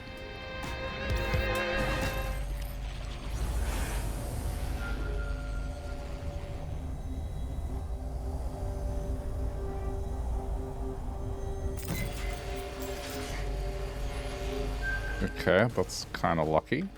Okay, that's kind of lucky.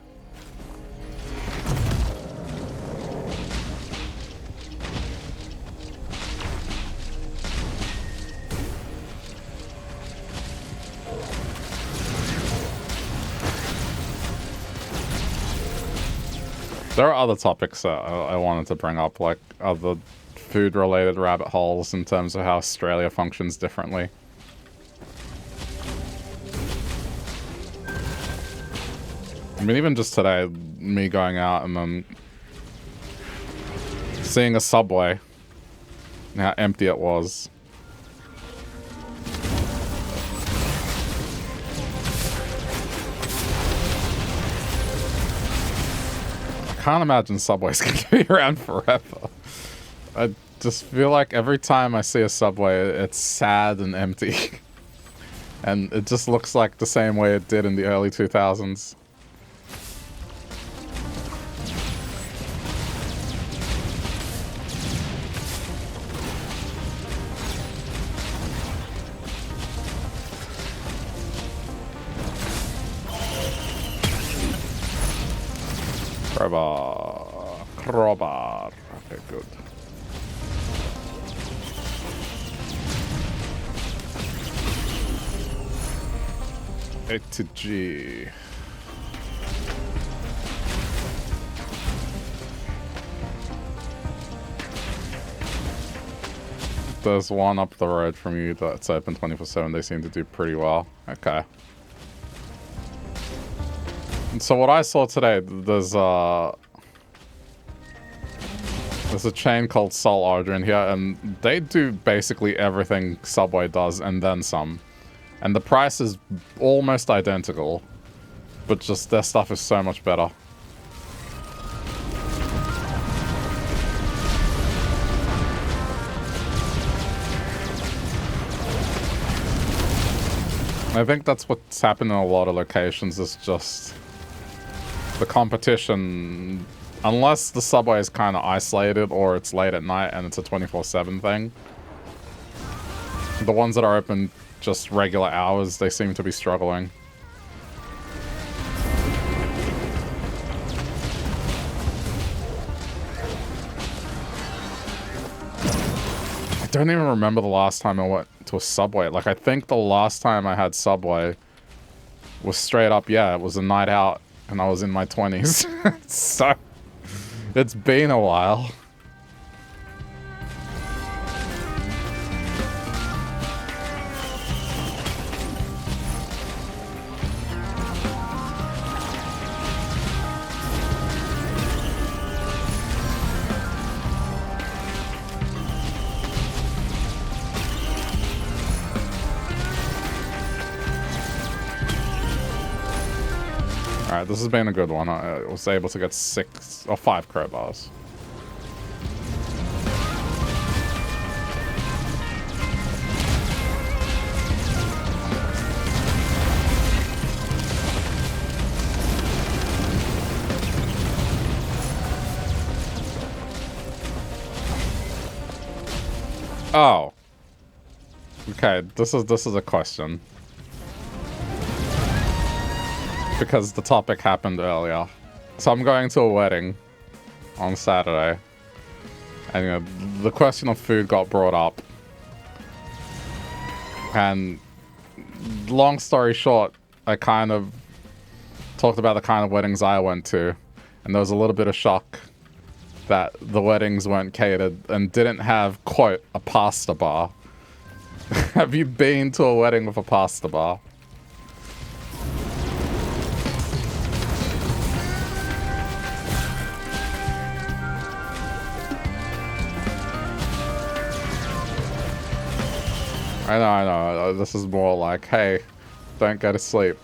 There are other topics that I wanted to bring up, like other food-related rabbit holes in terms of how Australia functions differently. I mean, even just today, me going out and then seeing a Subway and how empty it was. I can't imagine Subways can be around forever. I just feel like every time I see a Subway, it's sad and empty. And it just looks like the same way it did in the early 2000s. Crowbar. Okay, good. A to G. There's one up the road from you that's open 24/7. They seem to do pretty well. Okay. So what I saw today, there's a chain called Soul Order in here, and they do basically everything Subway does and then some. And the price is almost identical, but just their stuff is so much better. I think that's what's happened in a lot of locations, is just the competition, unless the Subway is kind of isolated or it's late at night and it's a 24/7 thing. The ones that are open just regular hours, they seem to be struggling. I don't even remember the last time I went to a Subway. Like, I think the last time I had Subway was straight up, yeah, it was a night out and I was in my 20s. So, it's been a while. Alright, this has been a good one. I was able to get 6 or 5 crowbars. Oh. Okay, this is a question. Because the topic happened earlier. So I'm going to a wedding on Saturday. And you know, the question of food got brought up. And long story short, I kind of talked about the kind of weddings I went to. And there was a little bit of shock that the weddings weren't catered and didn't have, quote, a pasta bar. Have you been to a wedding with a pasta bar? I know. This is more like, hey, don't go to sleep.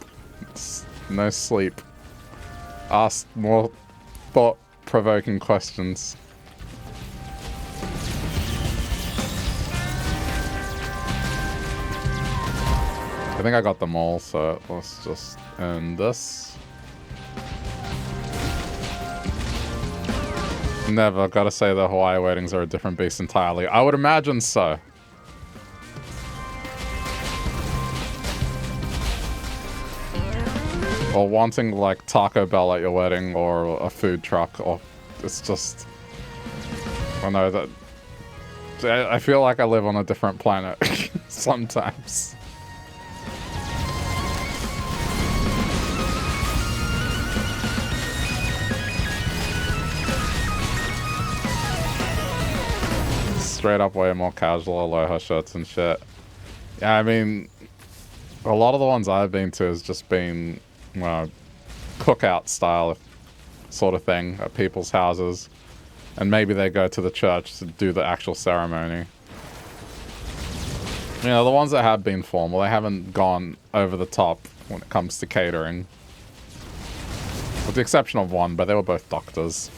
No sleep. Ask more thought-provoking questions. I think I got them all, so let's just end this. Never. Gotta say the Hawaii weddings are a different beast entirely. I would imagine so. Or wanting, like, Taco Bell at your wedding, or a food truck, or... It's just... I know that... I feel like I live on a different planet sometimes. Straight up way more casual aloha shirts and shit. Yeah, I mean... A lot of the ones I've been to has just been... cookout style sort of thing at people's houses, and maybe they go to the church to do the actual ceremony. You know, the ones that have been formal, they haven't gone over the top when it comes to catering, with the exception of one, but they were both doctors.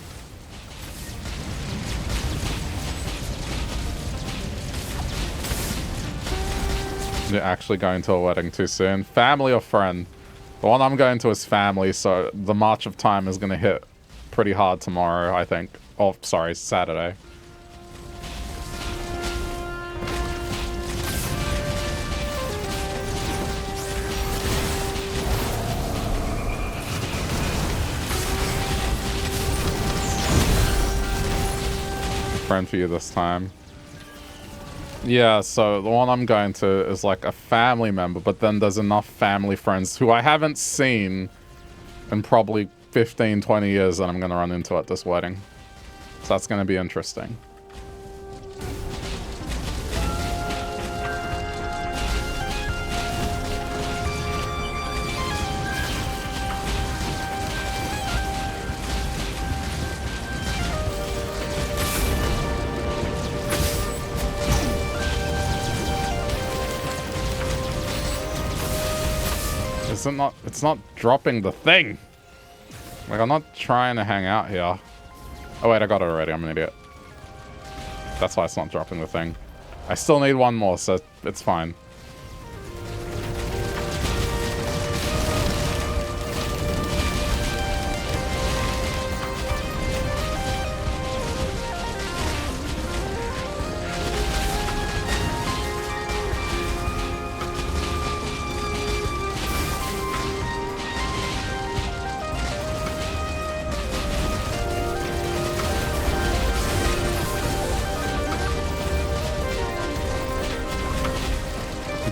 You're actually going to a wedding too soon? Family or friend? The one I'm going to is family, so the March of Time is going to hit pretty hard tomorrow, I think. Oh, sorry, Saturday. Friend for you this time. Yeah, so the one I'm going to is like a family member, but then there's enough family friends who I haven't seen in probably 15, 20 years that I'm going to run into at this wedding. So that's going to be interesting. It's not dropping the thing. Like, I'm not trying to hang out here. Oh wait, I got it already. I'm an idiot. That's why it's not dropping the thing. I still need one more, so it's fine.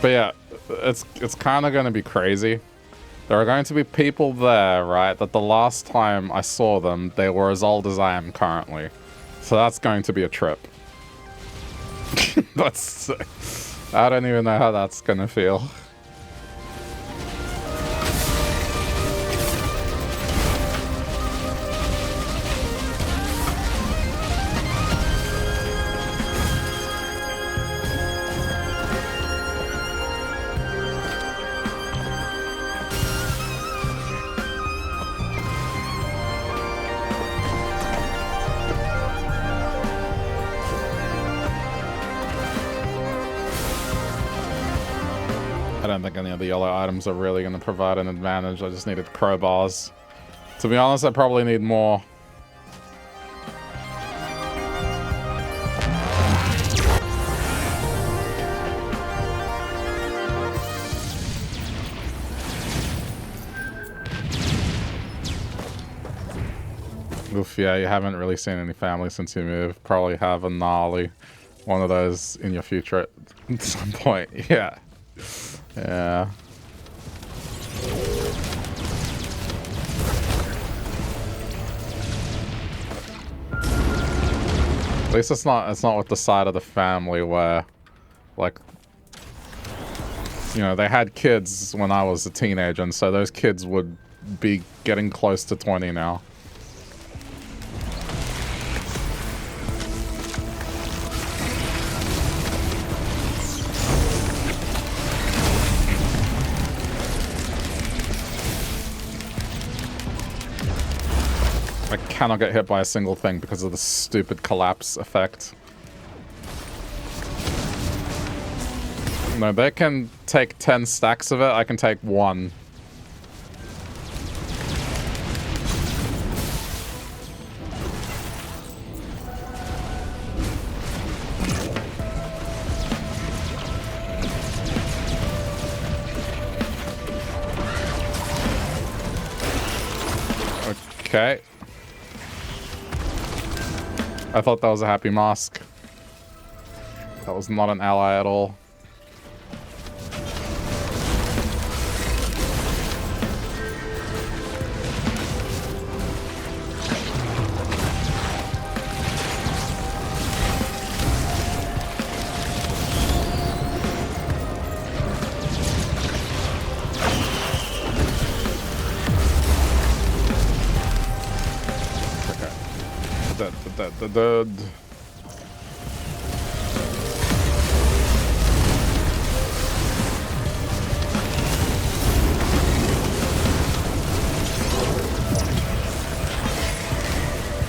But yeah, it's kind of going to be crazy. There are going to be people there, right, that the last time I saw them, they were as old as I am currently. So that's going to be a trip. I don't even know how that's going to feel. I don't think any of the yellow items are really going to provide an advantage. I just needed crowbars. To be honest, I probably need more. Oof, yeah, you haven't really seen any family since you moved. Probably have a gnarly one of those in your future at some point. Yeah. Yeah. At least it's not with the side of the family where, like, you know, they had kids when I was a teenager, and so those kids would be getting close to 20 now. I cannot get hit by a single thing because of the stupid collapse effect. No, they can take 10 stacks of it. I can take 1. Okay. I thought that was a happy mask. That was not an ally at all. Okay.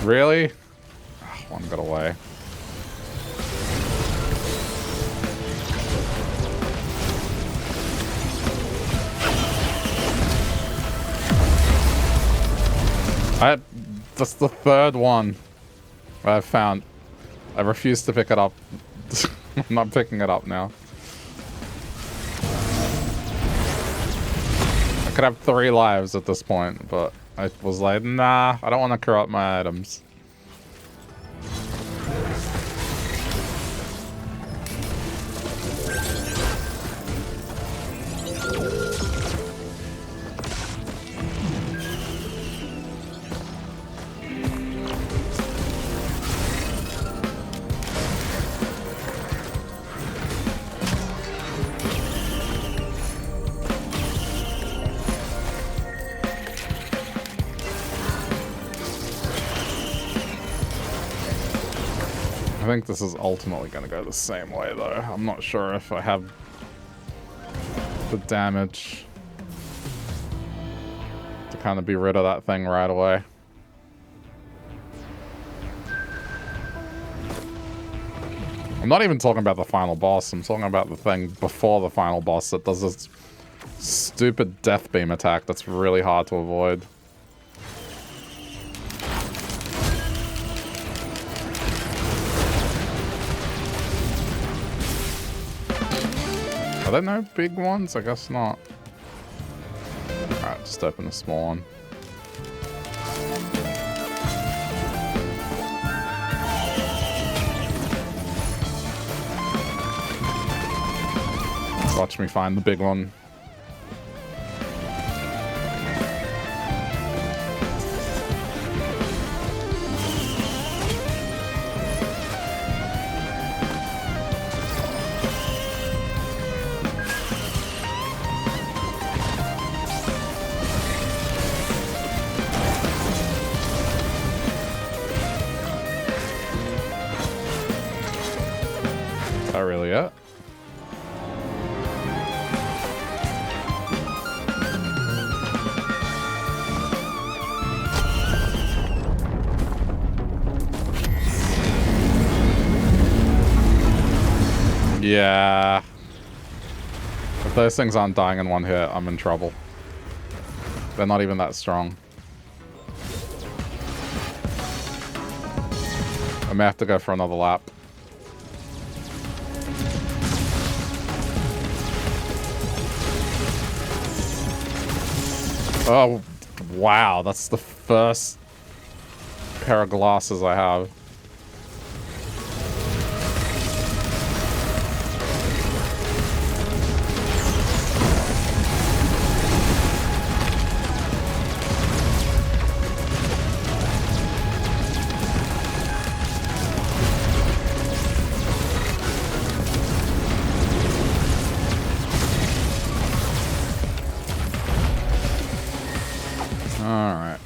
Really? Oh, one got away. That's the third one I've found. I refuse to pick it up. I'm not picking it up now. I could have 3 lives at this point, but I was like, nah, I don't want to corrupt my items. I think this is ultimately going to go the same way, though. I'm not sure if I have the damage to kind of be rid of that thing right away. I'm not even talking about the final boss. I'm talking about the thing before the final boss that does this stupid death beam attack that's really hard to avoid. Are there no big ones? I guess not. Alright, just open a small one. Watch me find the big one. Is that really it? Yeah. If those things aren't dying in one hit, I'm in trouble. They're not even that strong. I may have to go for another lap. Oh, wow. That's the first pair of glasses I have. Alright.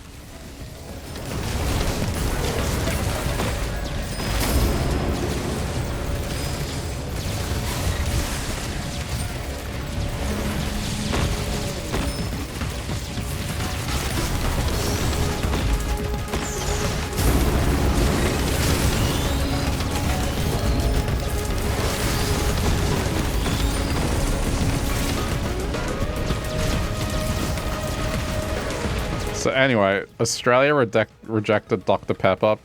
So anyway, Australia rejected Dr. Pepper.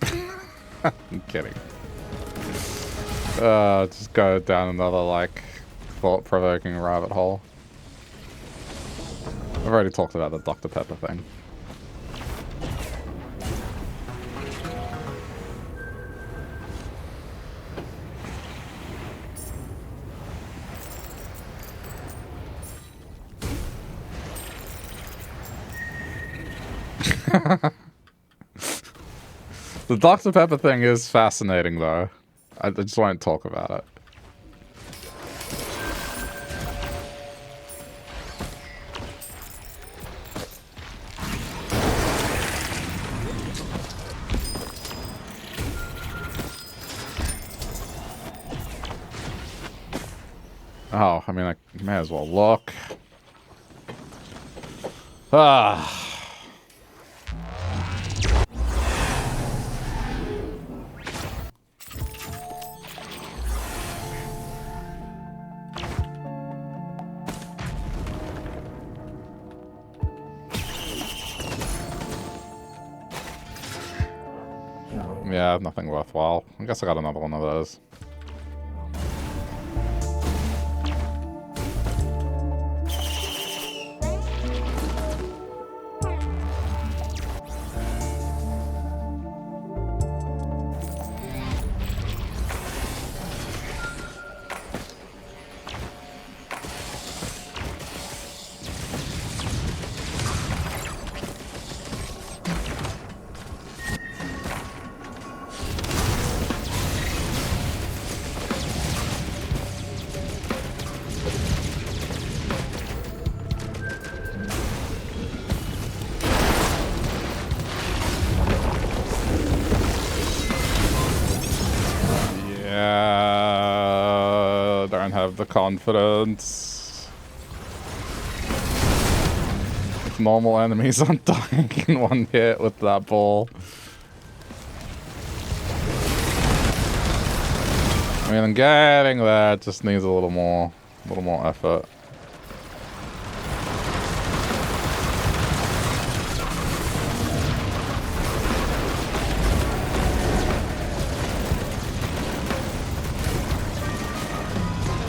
I'm kidding. Just go down another, like, thought-provoking rabbit hole. I've already talked about the Dr. Pepper thing. The Dr. Pepper thing is fascinating, though. I just won't talk about it. Oh, I mean, I may as well look. Ah. Yeah, nothing worthwhile. I guess I got another one of those. The confidence. Normal enemies aren't dying in one hit with that ball. I mean, getting there just needs a little more effort.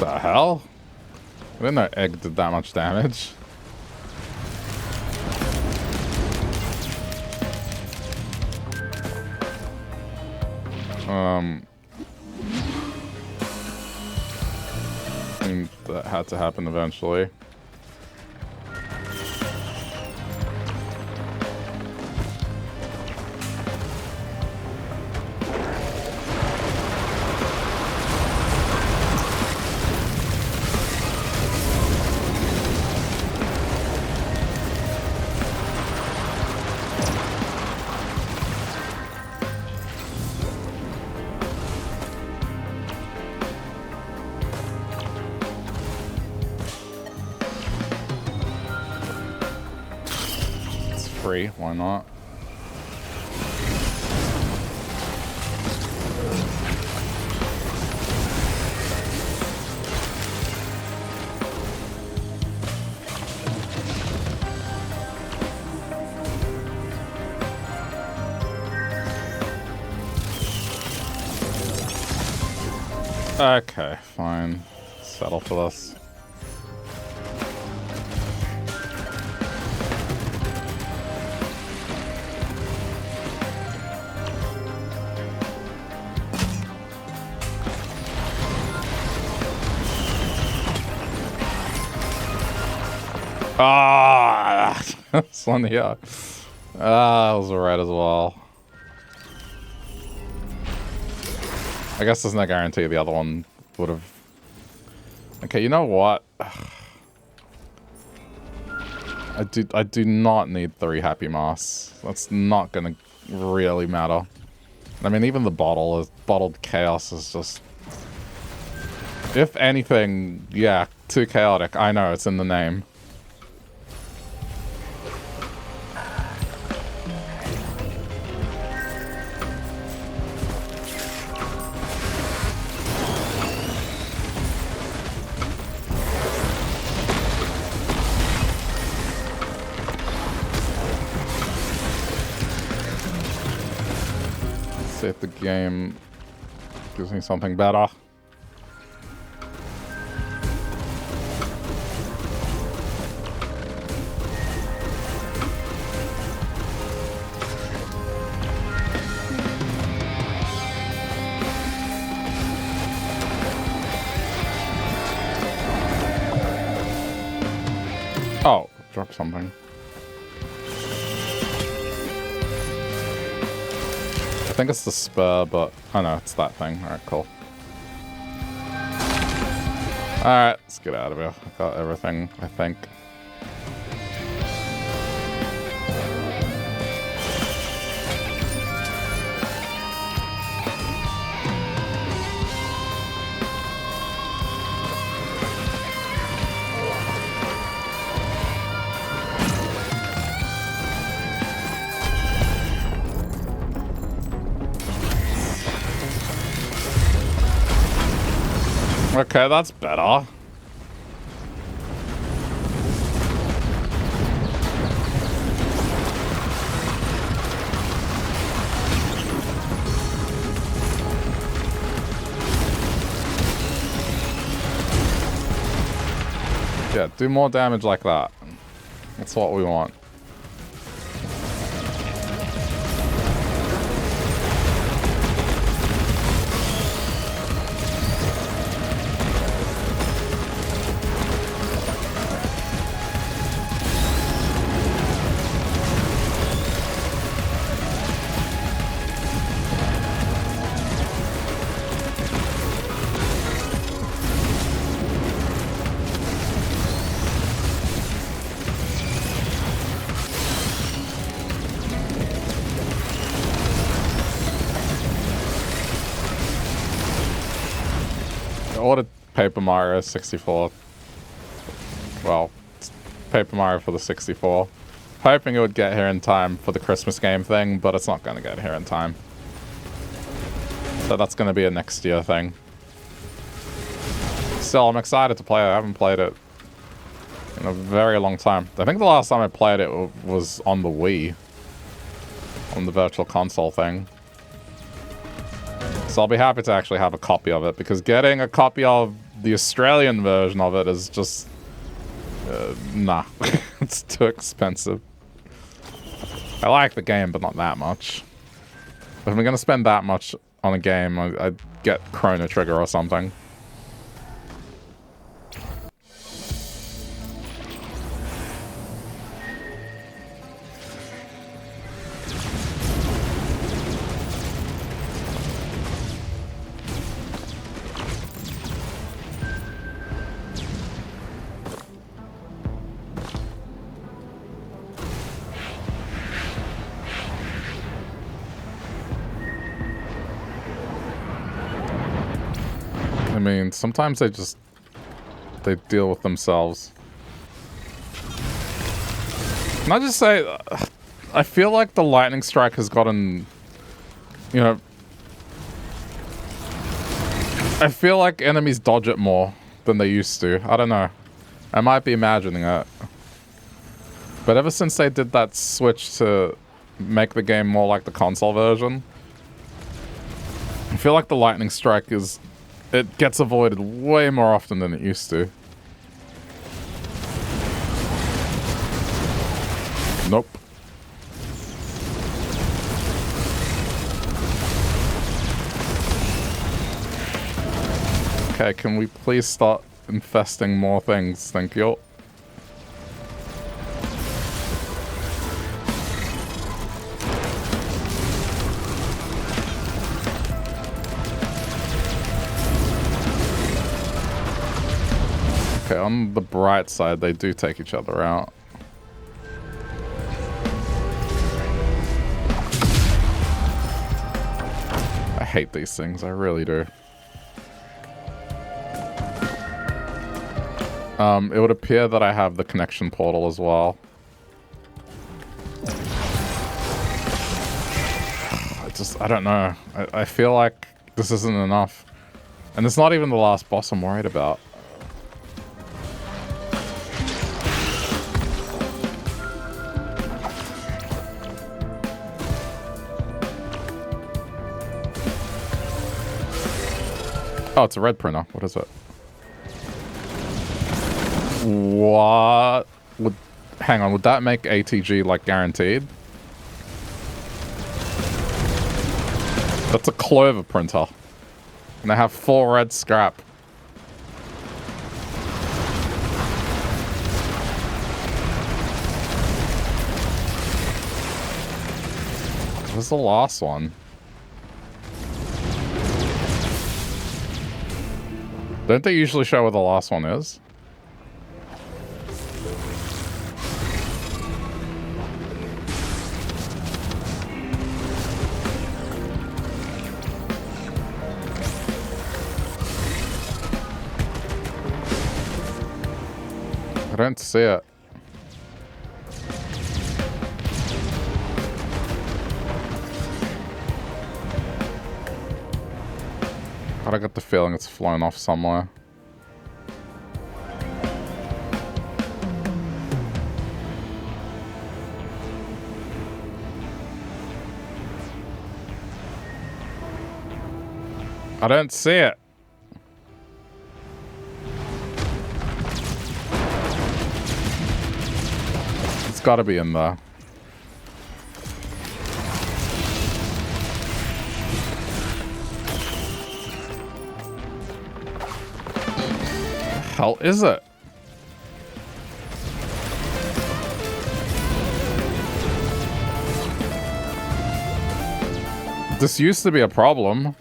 The hell? I didn't know egg did that much damage. I mean, that had to happen eventually. Why not? Okay, fine. Settle for this. Ah, this one here. Ah, that was right as well. I guess there's no guarantee the other one would have. Okay, you know what? I do not need 3 happy masks. That's not gonna really matter. I mean, even the bottled chaos is just. If anything, yeah, too chaotic. I know it's in the name. See if the game gives me something better. Oh, drop something. I think it's the spur, but oh no, it's that thing. Alright, cool. Alright, let's get out of here. I got everything, I think. Okay, that's better. Yeah, do more damage like that. That's what we want. Ordered Paper Mario 64. Well, it's Paper Mario for the 64. Hoping it would get here in time for the Christmas game thing, but it's not going to get here in time. So that's going to be a next year thing. Still, I'm excited to play it. I haven't played it in a very long time. I think the last time I played it was on the Wii. On the Virtual Console thing. So I'll be happy to actually have a copy of it, because getting a copy of the Australian version of it is just... nah. It's too expensive. I like the game, but not that much. If I'm gonna spend that much on a game, I'd get Chrono Trigger or something. I mean, sometimes they deal with themselves. Can I just say, I feel like the lightning strike has gotten, you know, I feel like enemies dodge it more than they used to. I don't know. I might be imagining it. But ever since they did that switch to make the game more like the console version, I feel like the lightning strike is it gets avoided way more often than it used to. Nope. Okay, can we please start infesting more things? Thank you. Okay, on the bright side, they do take each other out. I hate these things, I really do. It would appear that I have the connection portal as well. I don't know. I feel like this isn't enough. And it's not even the last boss I'm worried about. Oh, it's a red printer. What is it? What would... Hang on, would that make ATG, like, guaranteed? That's a clover printer. And I have 4 red scrap. What's the last one? Don't they usually show where the last one is? I don't see it. But I got the feeling it's flown off somewhere. I don't see it. It's gotta be in there. Hell is it? This used to be a problem.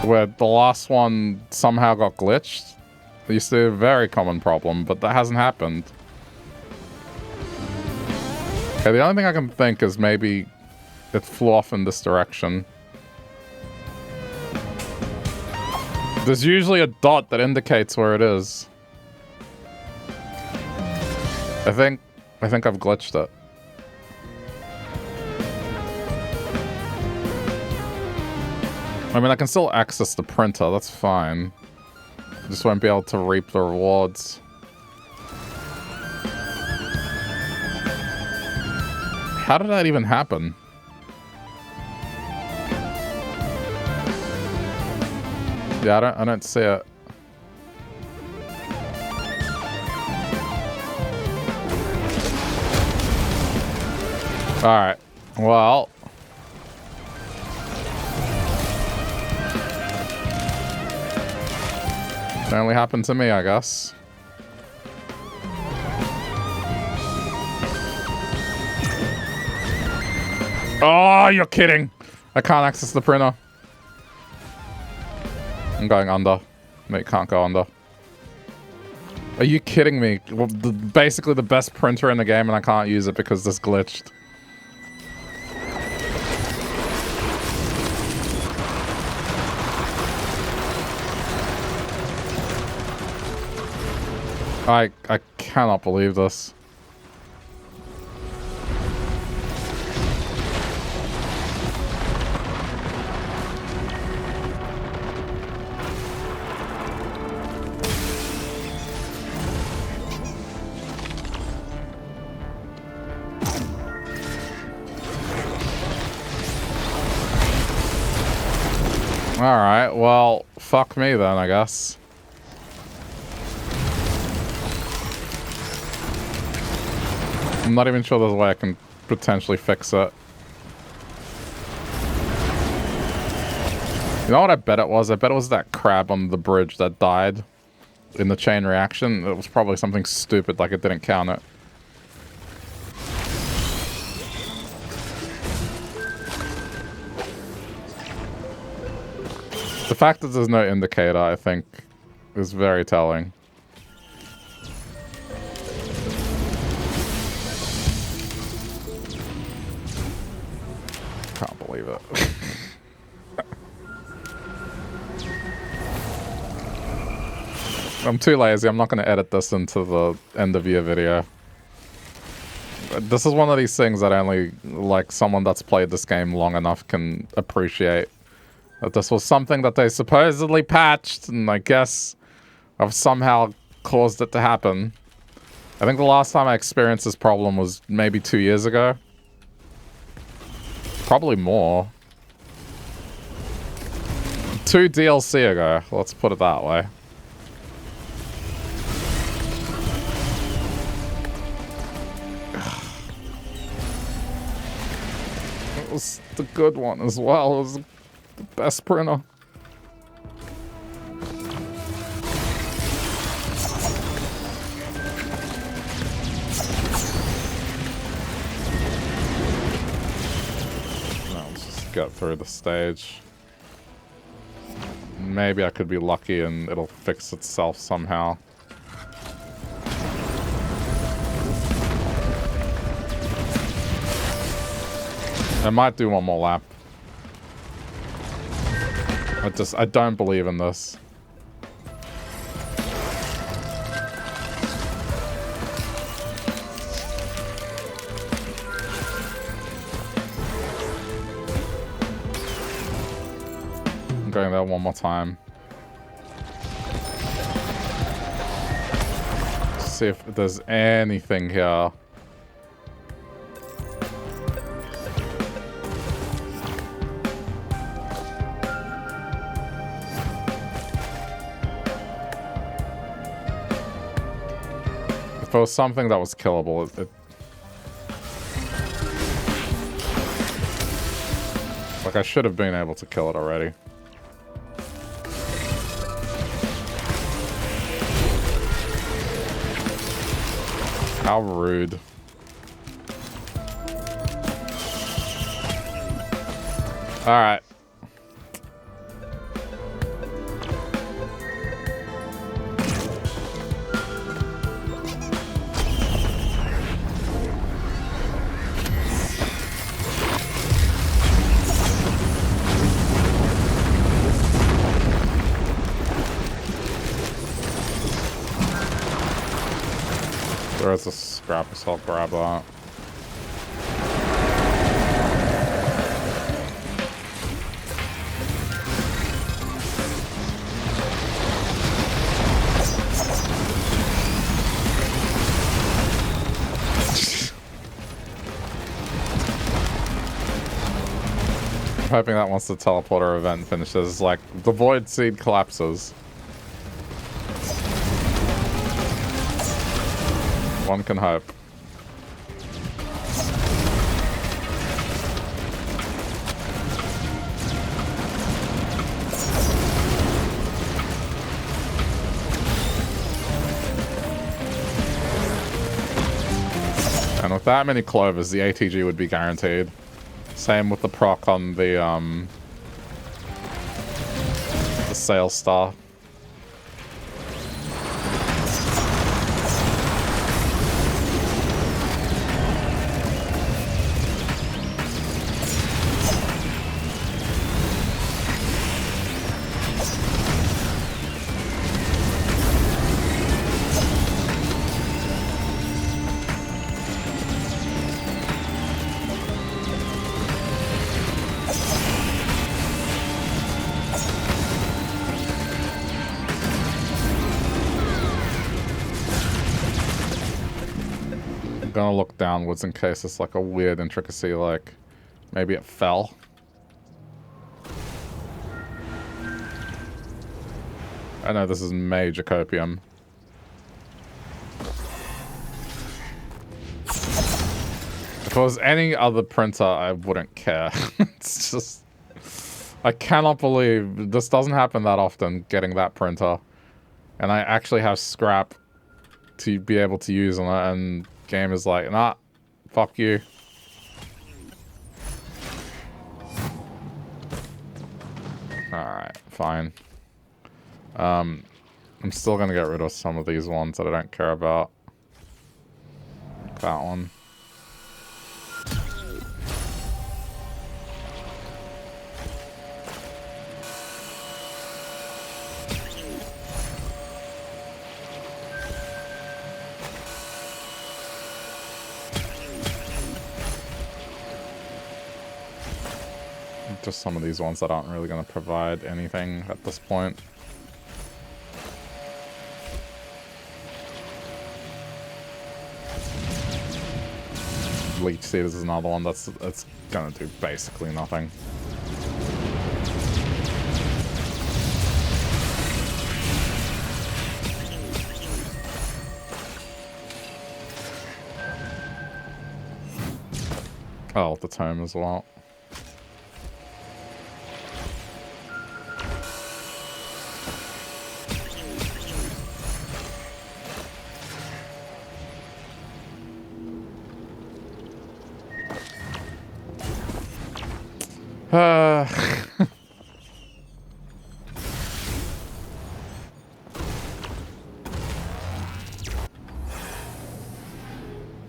Where the last one somehow got glitched. It used to be a very common problem, but that hasn't happened. Okay, the only thing I can think is maybe it flew off in this direction. There's usually a dot that indicates where it is. I think I've glitched it. I mean, I can still access the printer, that's fine. I just won't be able to reap the rewards. How did that even happen? Yeah, I don't see it. Alright. Well. It only happened to me, I guess. Oh, you're kidding. I can't access the printer. I'm going under. No, you can't go under. Are you kidding me? Well, basically the best printer in the game and I can't use it because this glitched. I cannot believe this. Alright, well, fuck me then, I guess. I'm not even sure there's a way I can potentially fix it. You know what I bet it was? I bet it was that crab on the bridge that died in the chain reaction. It was probably something stupid, like it didn't count it. The fact that there's no indicator, I think, is very telling. Can't believe it. I'm too lazy. I'm not going to edit this into the end of year video. This is one of these things that only, like, someone that's played this game long enough can appreciate. That this was something that they supposedly patched, and I guess I've somehow caused it to happen. I think the last time I experienced this problem was maybe 2 years ago. Probably more. 2 DLC ago, let's put it that way. It was the good one as well. It was the best printer. Let's just get through the stage. Maybe I could be lucky and it'll fix itself somehow. I might do one more lap. I don't believe in this. I'm going there one more time. See if there's anything here. If there was something that was killable, like, I should have been able to kill it already. How rude. Alright. There's a scrap, so I'll grab that. I'm hoping that once the teleporter event finishes, like, the void seed collapses. One can hope. And with that many clovers, the ATG would be guaranteed. Same with the proc on the Sail Star. Gonna look downwards in case it's like a weird intricacy, like maybe it fell. I know this is major copium. If it was any other printer, I wouldn't care. It's just... I cannot believe this doesn't happen that often, getting that printer. And I actually have scrap to be able to use on it, and game is like, nah, fuck you. Alright, fine. I'm still gonna get rid of some of these ones that I don't care about. Like that one. Just some of these ones that aren't really going to provide anything at this point. Leech Seeders is another one that's going to do basically nothing. Oh, the tome as well.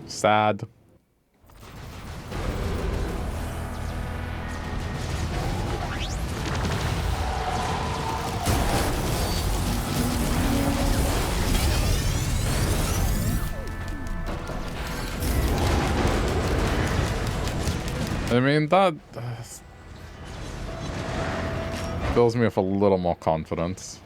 Sad. I mean, that fills me with a little more confidence.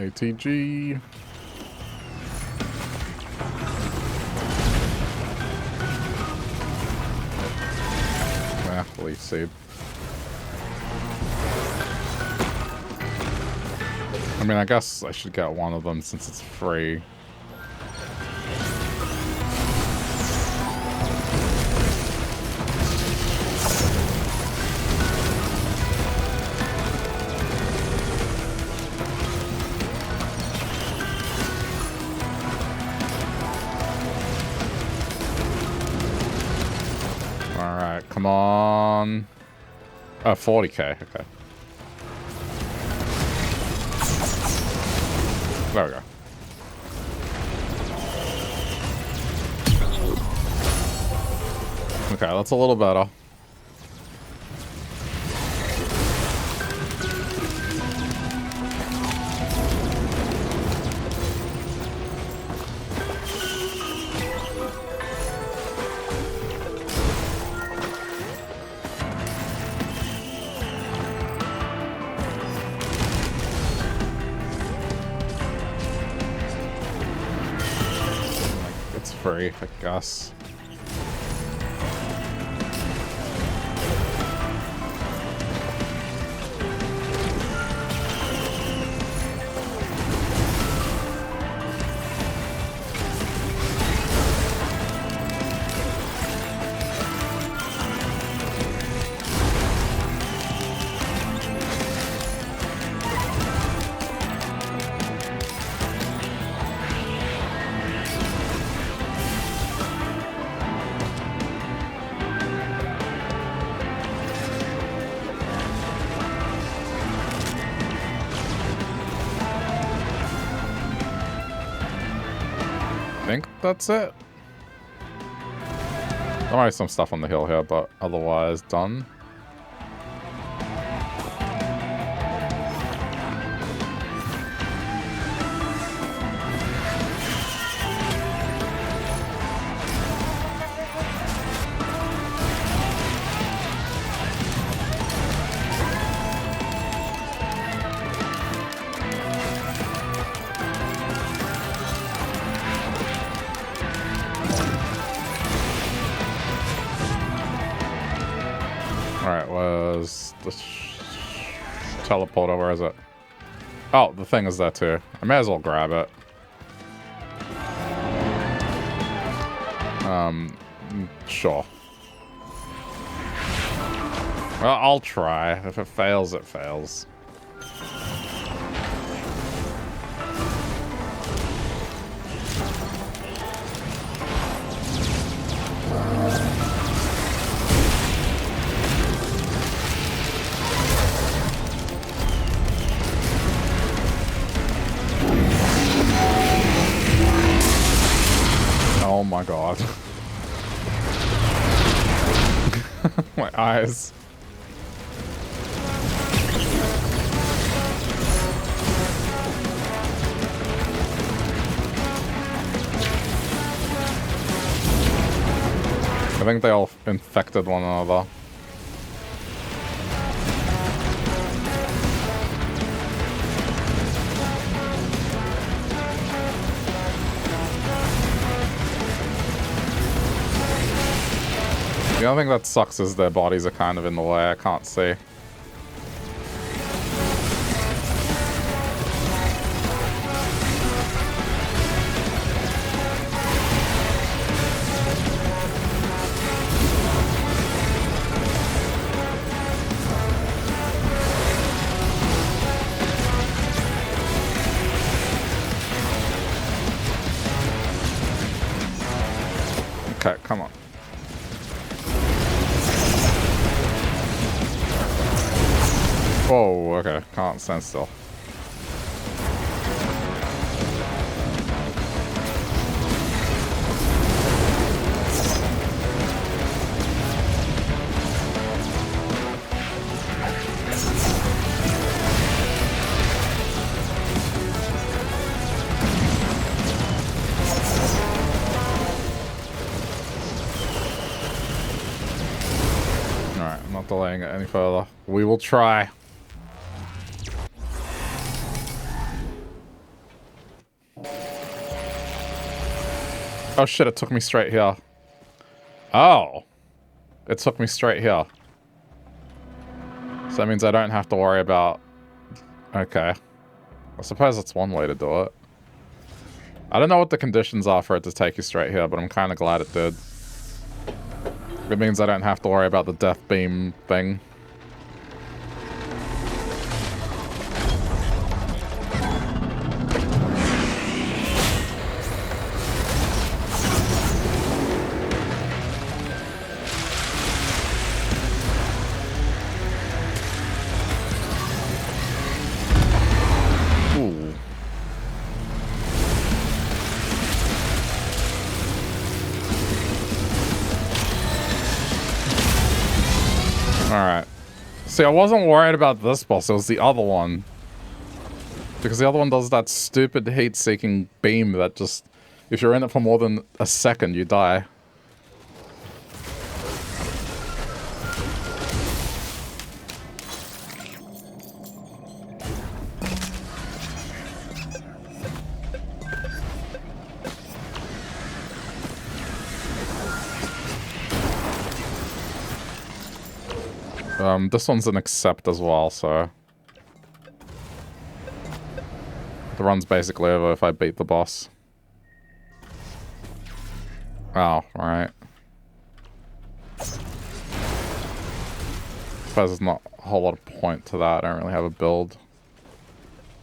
ATG. Leaf Seed. I mean, I guess I should get one of them since it's free. Come on. Oh, 40k. Okay. There we go. Okay, that's a little better. I guess. think that's it. There might be some stuff on the hill here, but otherwise done. Alright, where's the teleporter? Where is it? Oh, the thing is there too. I may as well grab it. Sure. Well, I'll try. If it fails, it fails. Oh my god. My eyes. I think they all infected one another. The only thing that sucks is their bodies are kind of in the way. I can't see. Okay, come on. Whoa, okay, can't stand still. Alright, I'm not delaying it any further. We will try. Oh shit, it took me straight here. Oh. It took me straight here. So that means I don't have to worry about... Okay. I suppose that's one way to do it. I don't know what the conditions are for it to take you straight here, but I'm kind of glad it did. It means I don't have to worry about the death beam thing. Alright. See, I wasn't worried about this boss, it was the other one. Because the other one does that stupid heat-seeking beam that just... If you're in it for more than a second, you die. This one's an accept as well, so... The run's basically over if I beat the boss. Oh, right. Suppose there's not a whole lot of point to that. I don't really have a build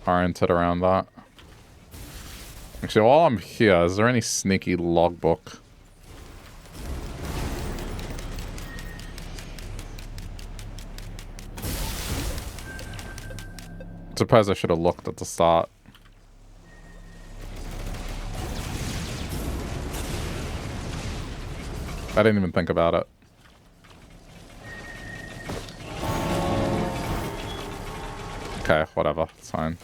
oriented around that. Actually, while I'm here, is there any sneaky logbook? Suppose I should have looked at the start. I didn't even think about it. Okay, whatever. It's fine.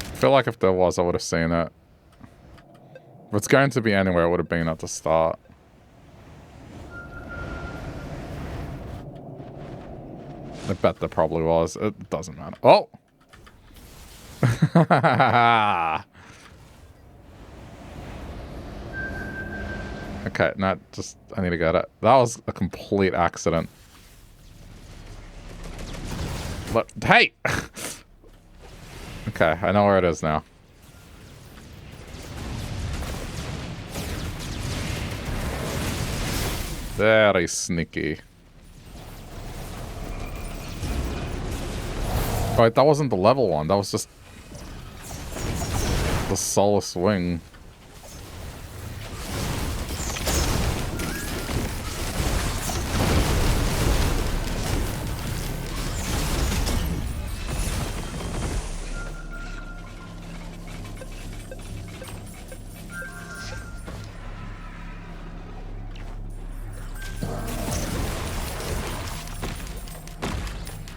I feel like if there was, I would have seen it. If it's going to be anywhere, it would have been at the start. I bet there probably was. It doesn't matter. Oh! Okay, no, just... I need to get it. That was a complete accident. Look, hey! Okay, I know where it is now. Very sneaky. Right, that wasn't the level one. That was just the solar swing.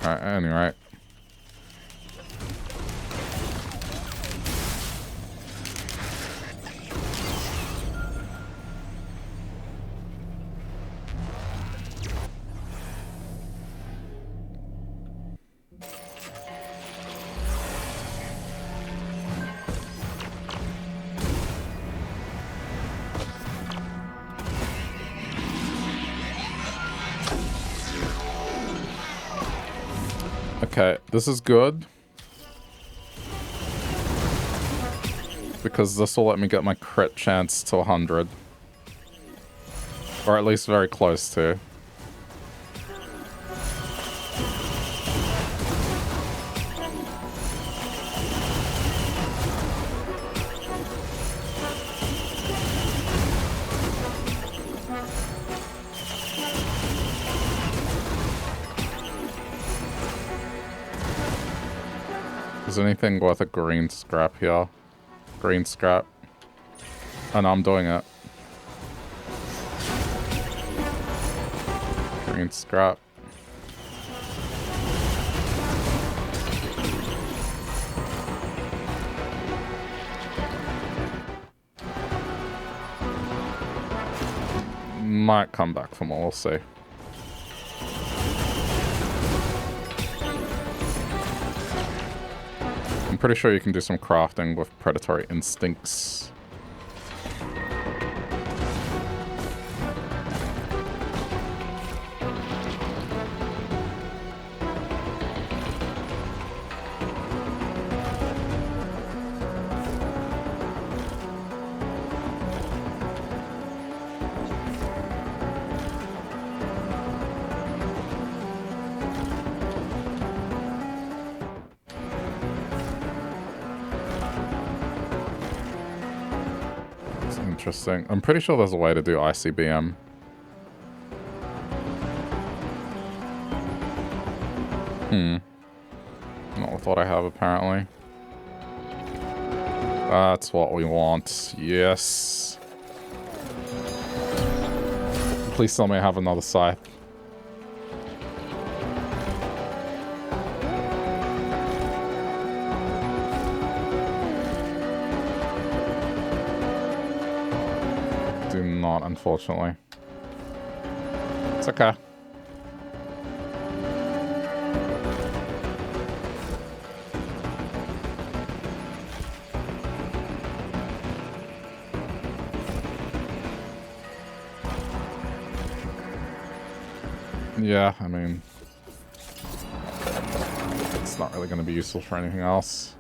Alright, anyway. Okay, this is good. Because this will let me get my crit chance to 100. Or at least very close to. Is anything worth a green scrap here? Green scrap. Oh no, I'm doing it. Green scrap. Might come back for more, we'll see. I'm pretty sure you can do some crafting with predatory instincts. Interesting. I'm pretty sure there's a way to do ICBM. Not what I have, apparently. That's what we want. Yes. Please tell me I have another scythe. Do not, unfortunately. It's okay. Yeah, I mean, it's not really going to be useful for anything else.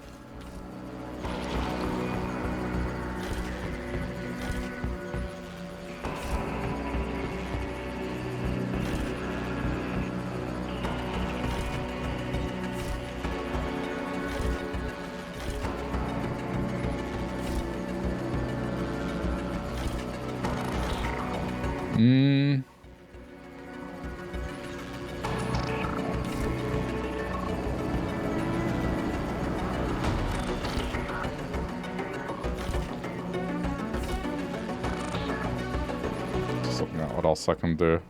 Just looking at what else I can do.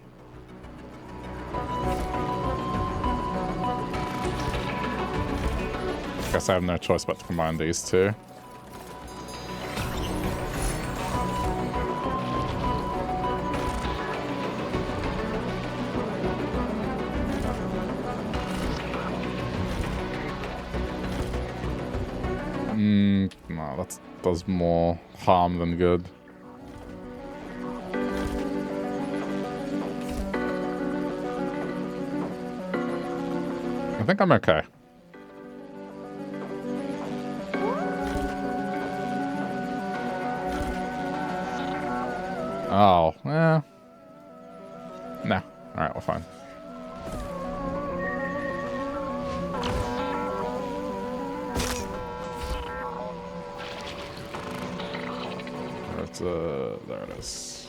Guess I have no choice but to combine these two. No, that does more harm than good. I think I'm okay. Oh, yeah. Nah. Alright, we're fine. There it is.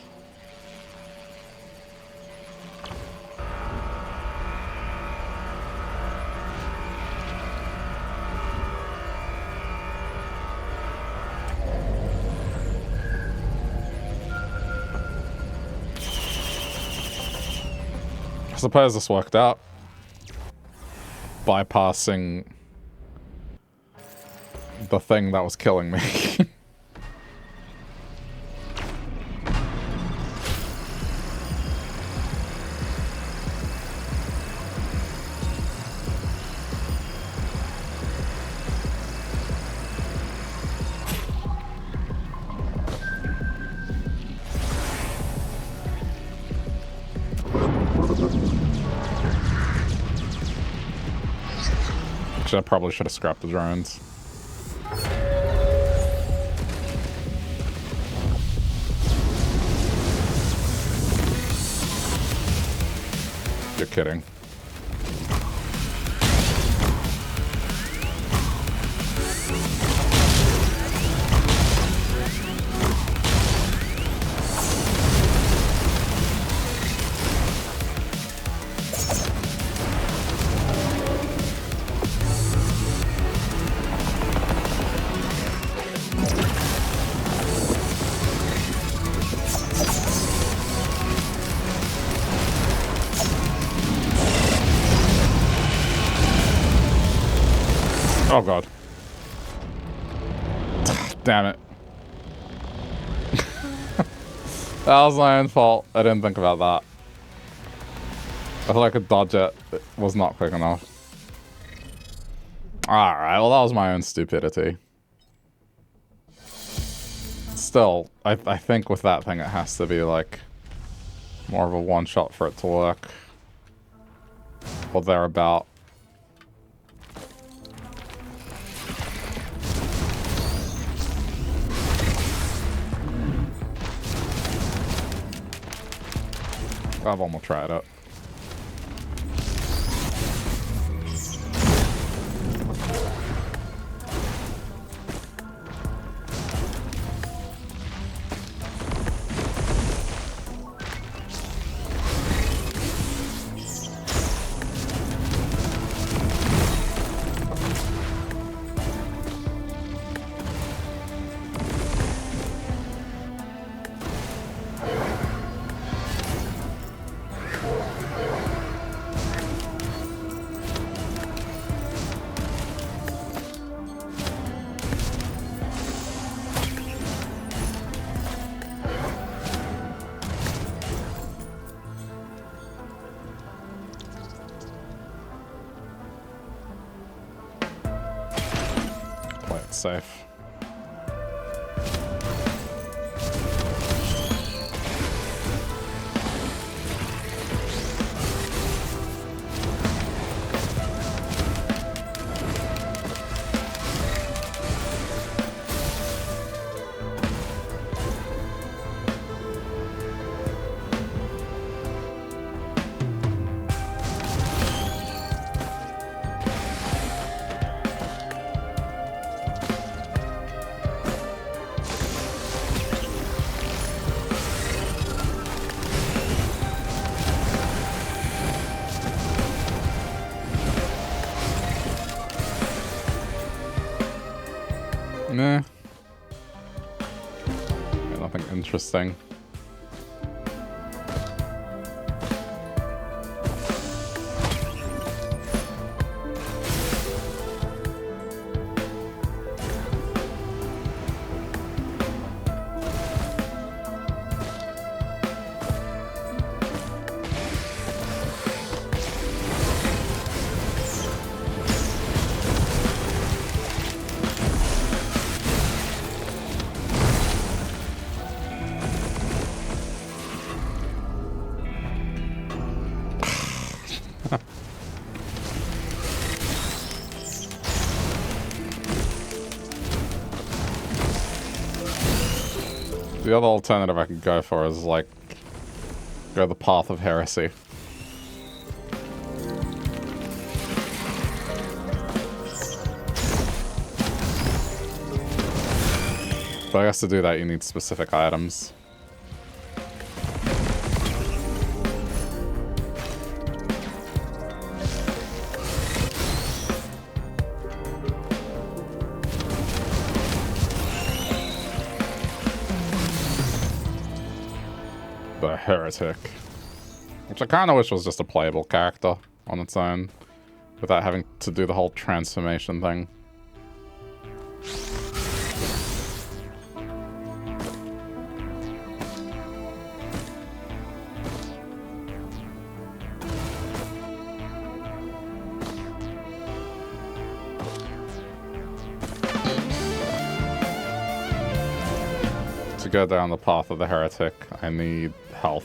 I suppose this worked out. Bypassing the thing that was killing me. I probably should have scrapped the drones. You're kidding. Oh god. Damn it. That was my own fault. I didn't think about that. I thought I could dodge it. It was not quick enough. Alright, well that was my own stupidity. Still, I think with that thing it has to be like more of a one-shot for it to work. Or thereabout. I've almost tried it. Safe. Nah. Nothing interesting. The other alternative I could go for is, like, go the path of heresy. But I guess to do that you need specific items. The Heretic. Which I kind of wish was just a playable character on its own, without having to do the whole transformation thing. To go down the path of the Heretic, I need health.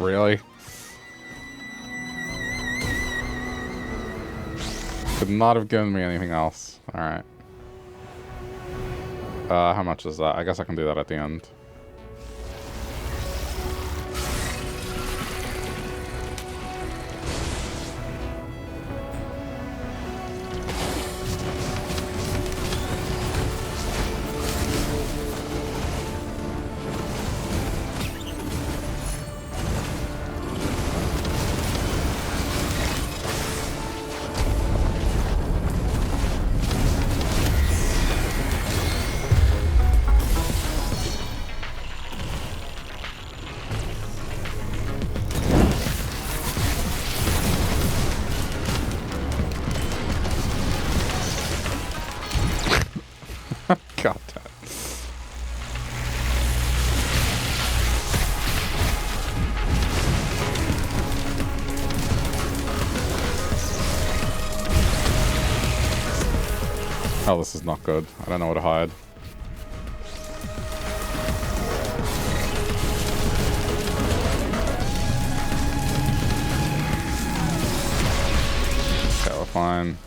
Really? Could not have given me anything else. Alright. How much is that? I guess I can do that at the end. God damn. Oh, this is not good. I don't know where to hide. Okay, we're fine.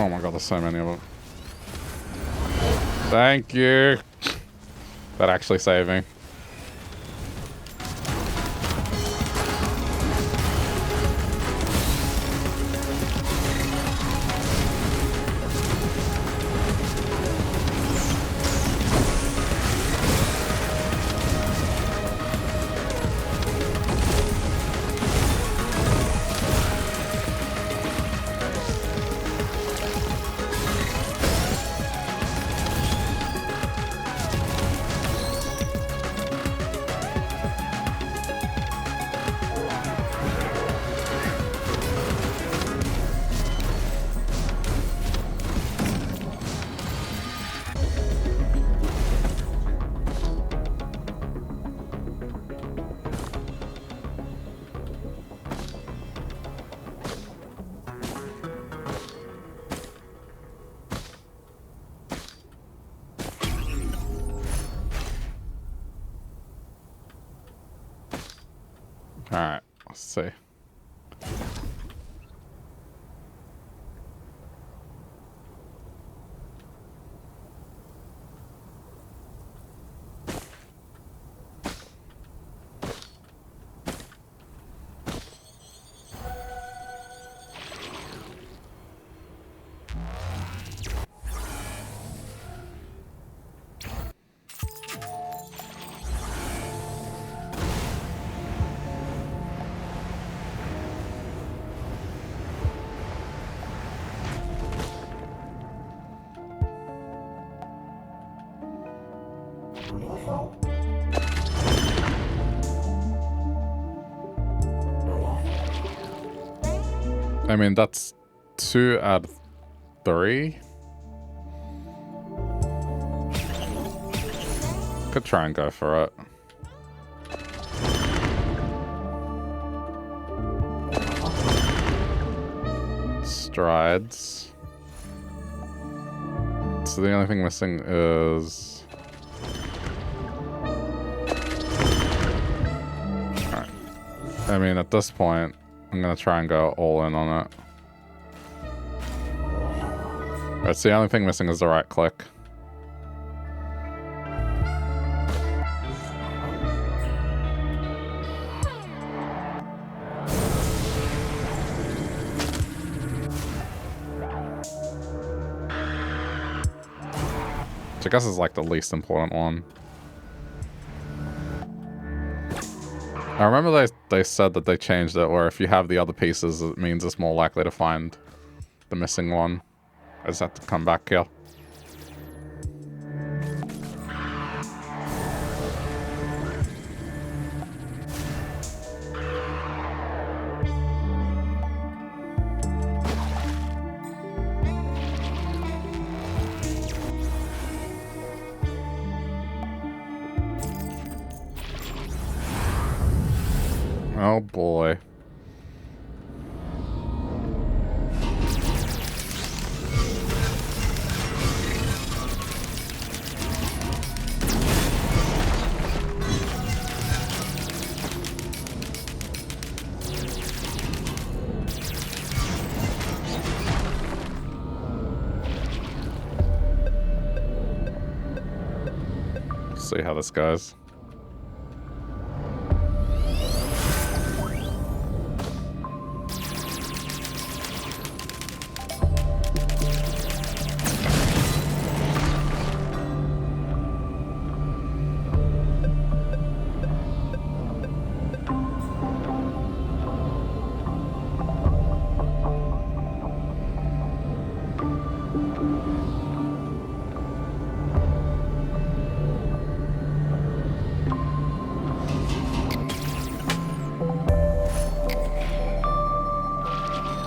Oh my god, there's so many of them. Thank you. That actually saved me. Alright, let's see. I mean, that's 2 out of 3. Could try and go for it. Strides. So the only thing missing is... Alright. I mean, at this point, I'm gonna try and go all in on it. Alright, so the only thing missing is the right click. Which I guess is like the least important one. I remember they said that they changed it where if you have the other pieces, it means it's more likely to find the missing one. I just have to come back here. Oh boy. See how this goes.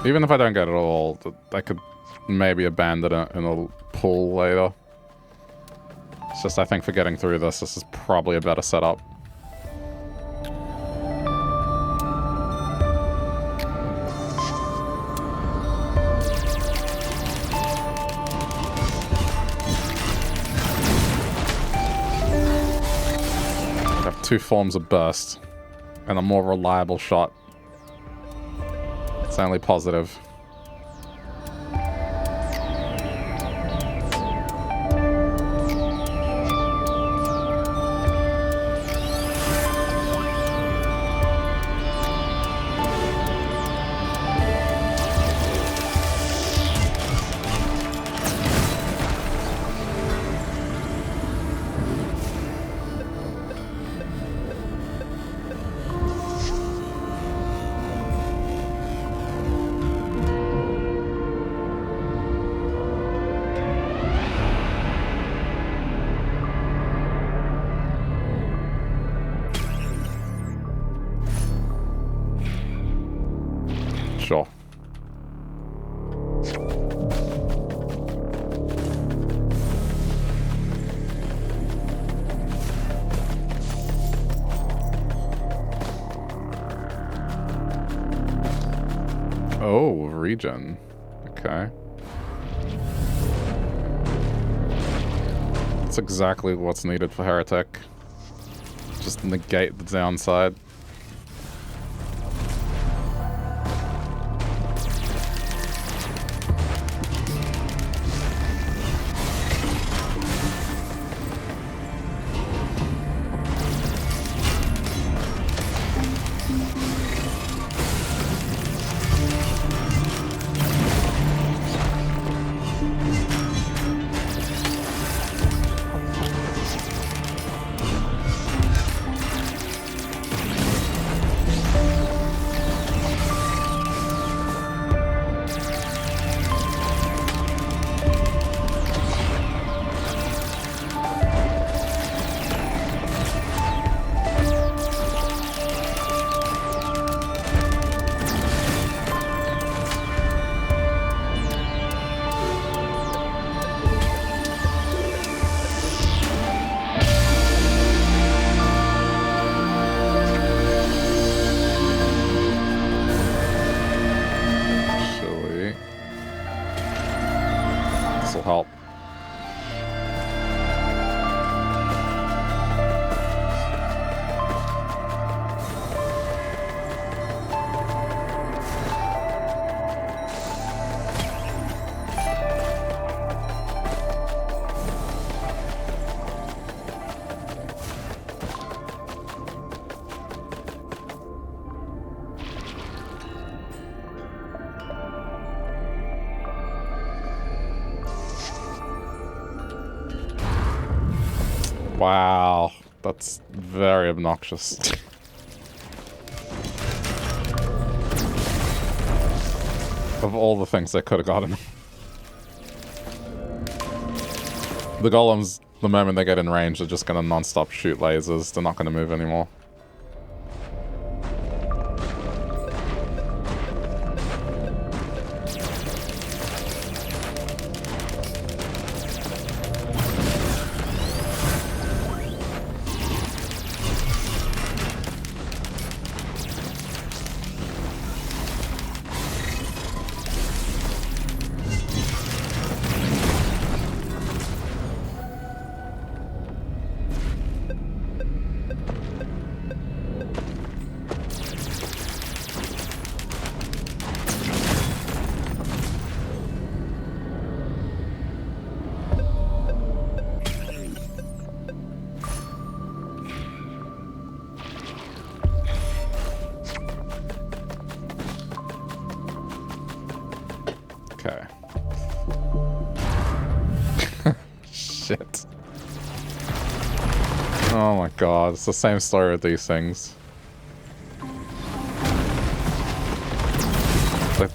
Even if I don't get it all, I could maybe abandon it in a pool later. It's just, I think for getting through this is probably a better setup. I have 2 forms of burst and a more reliable shot. It's only positive. Sure. Oh, regen. Okay. That's exactly what's needed for Heretic. Just negate the downside. Help. Wow, that's very obnoxious. Of all the things they could have gotten. The golems, the moment they get in range, are just going to non-stop shoot lasers. They're not going to move anymore. God, it's the same story with these things. Like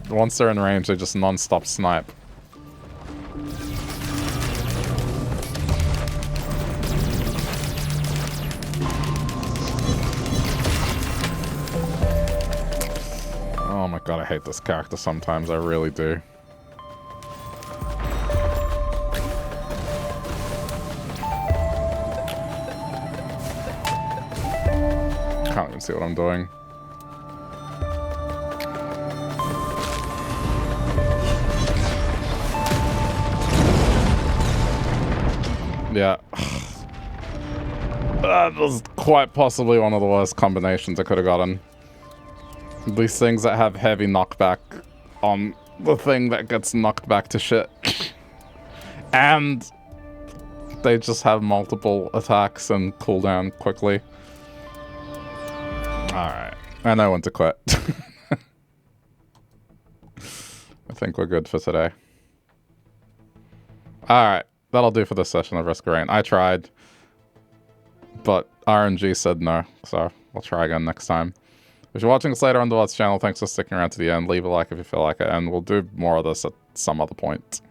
once they're in range, they just non-stop snipe. Oh my god, I hate this character sometimes, I really do. Can't even see what I'm doing. Yeah. That was quite possibly one of the worst combinations I could have gotten. These things that have heavy knockback on the thing that gets knocked back to shit. And they just have multiple attacks and cooldown quickly. Alright. I know when to quit. I think we're good for today. Alright. That'll do for this session of Risk of Rain. I tried, but RNG said no, so we'll try again next time. If you're watching this later on the Watch channel, thanks for sticking around to the end. Leave a like if you feel like it, and we'll do more of this at some other point.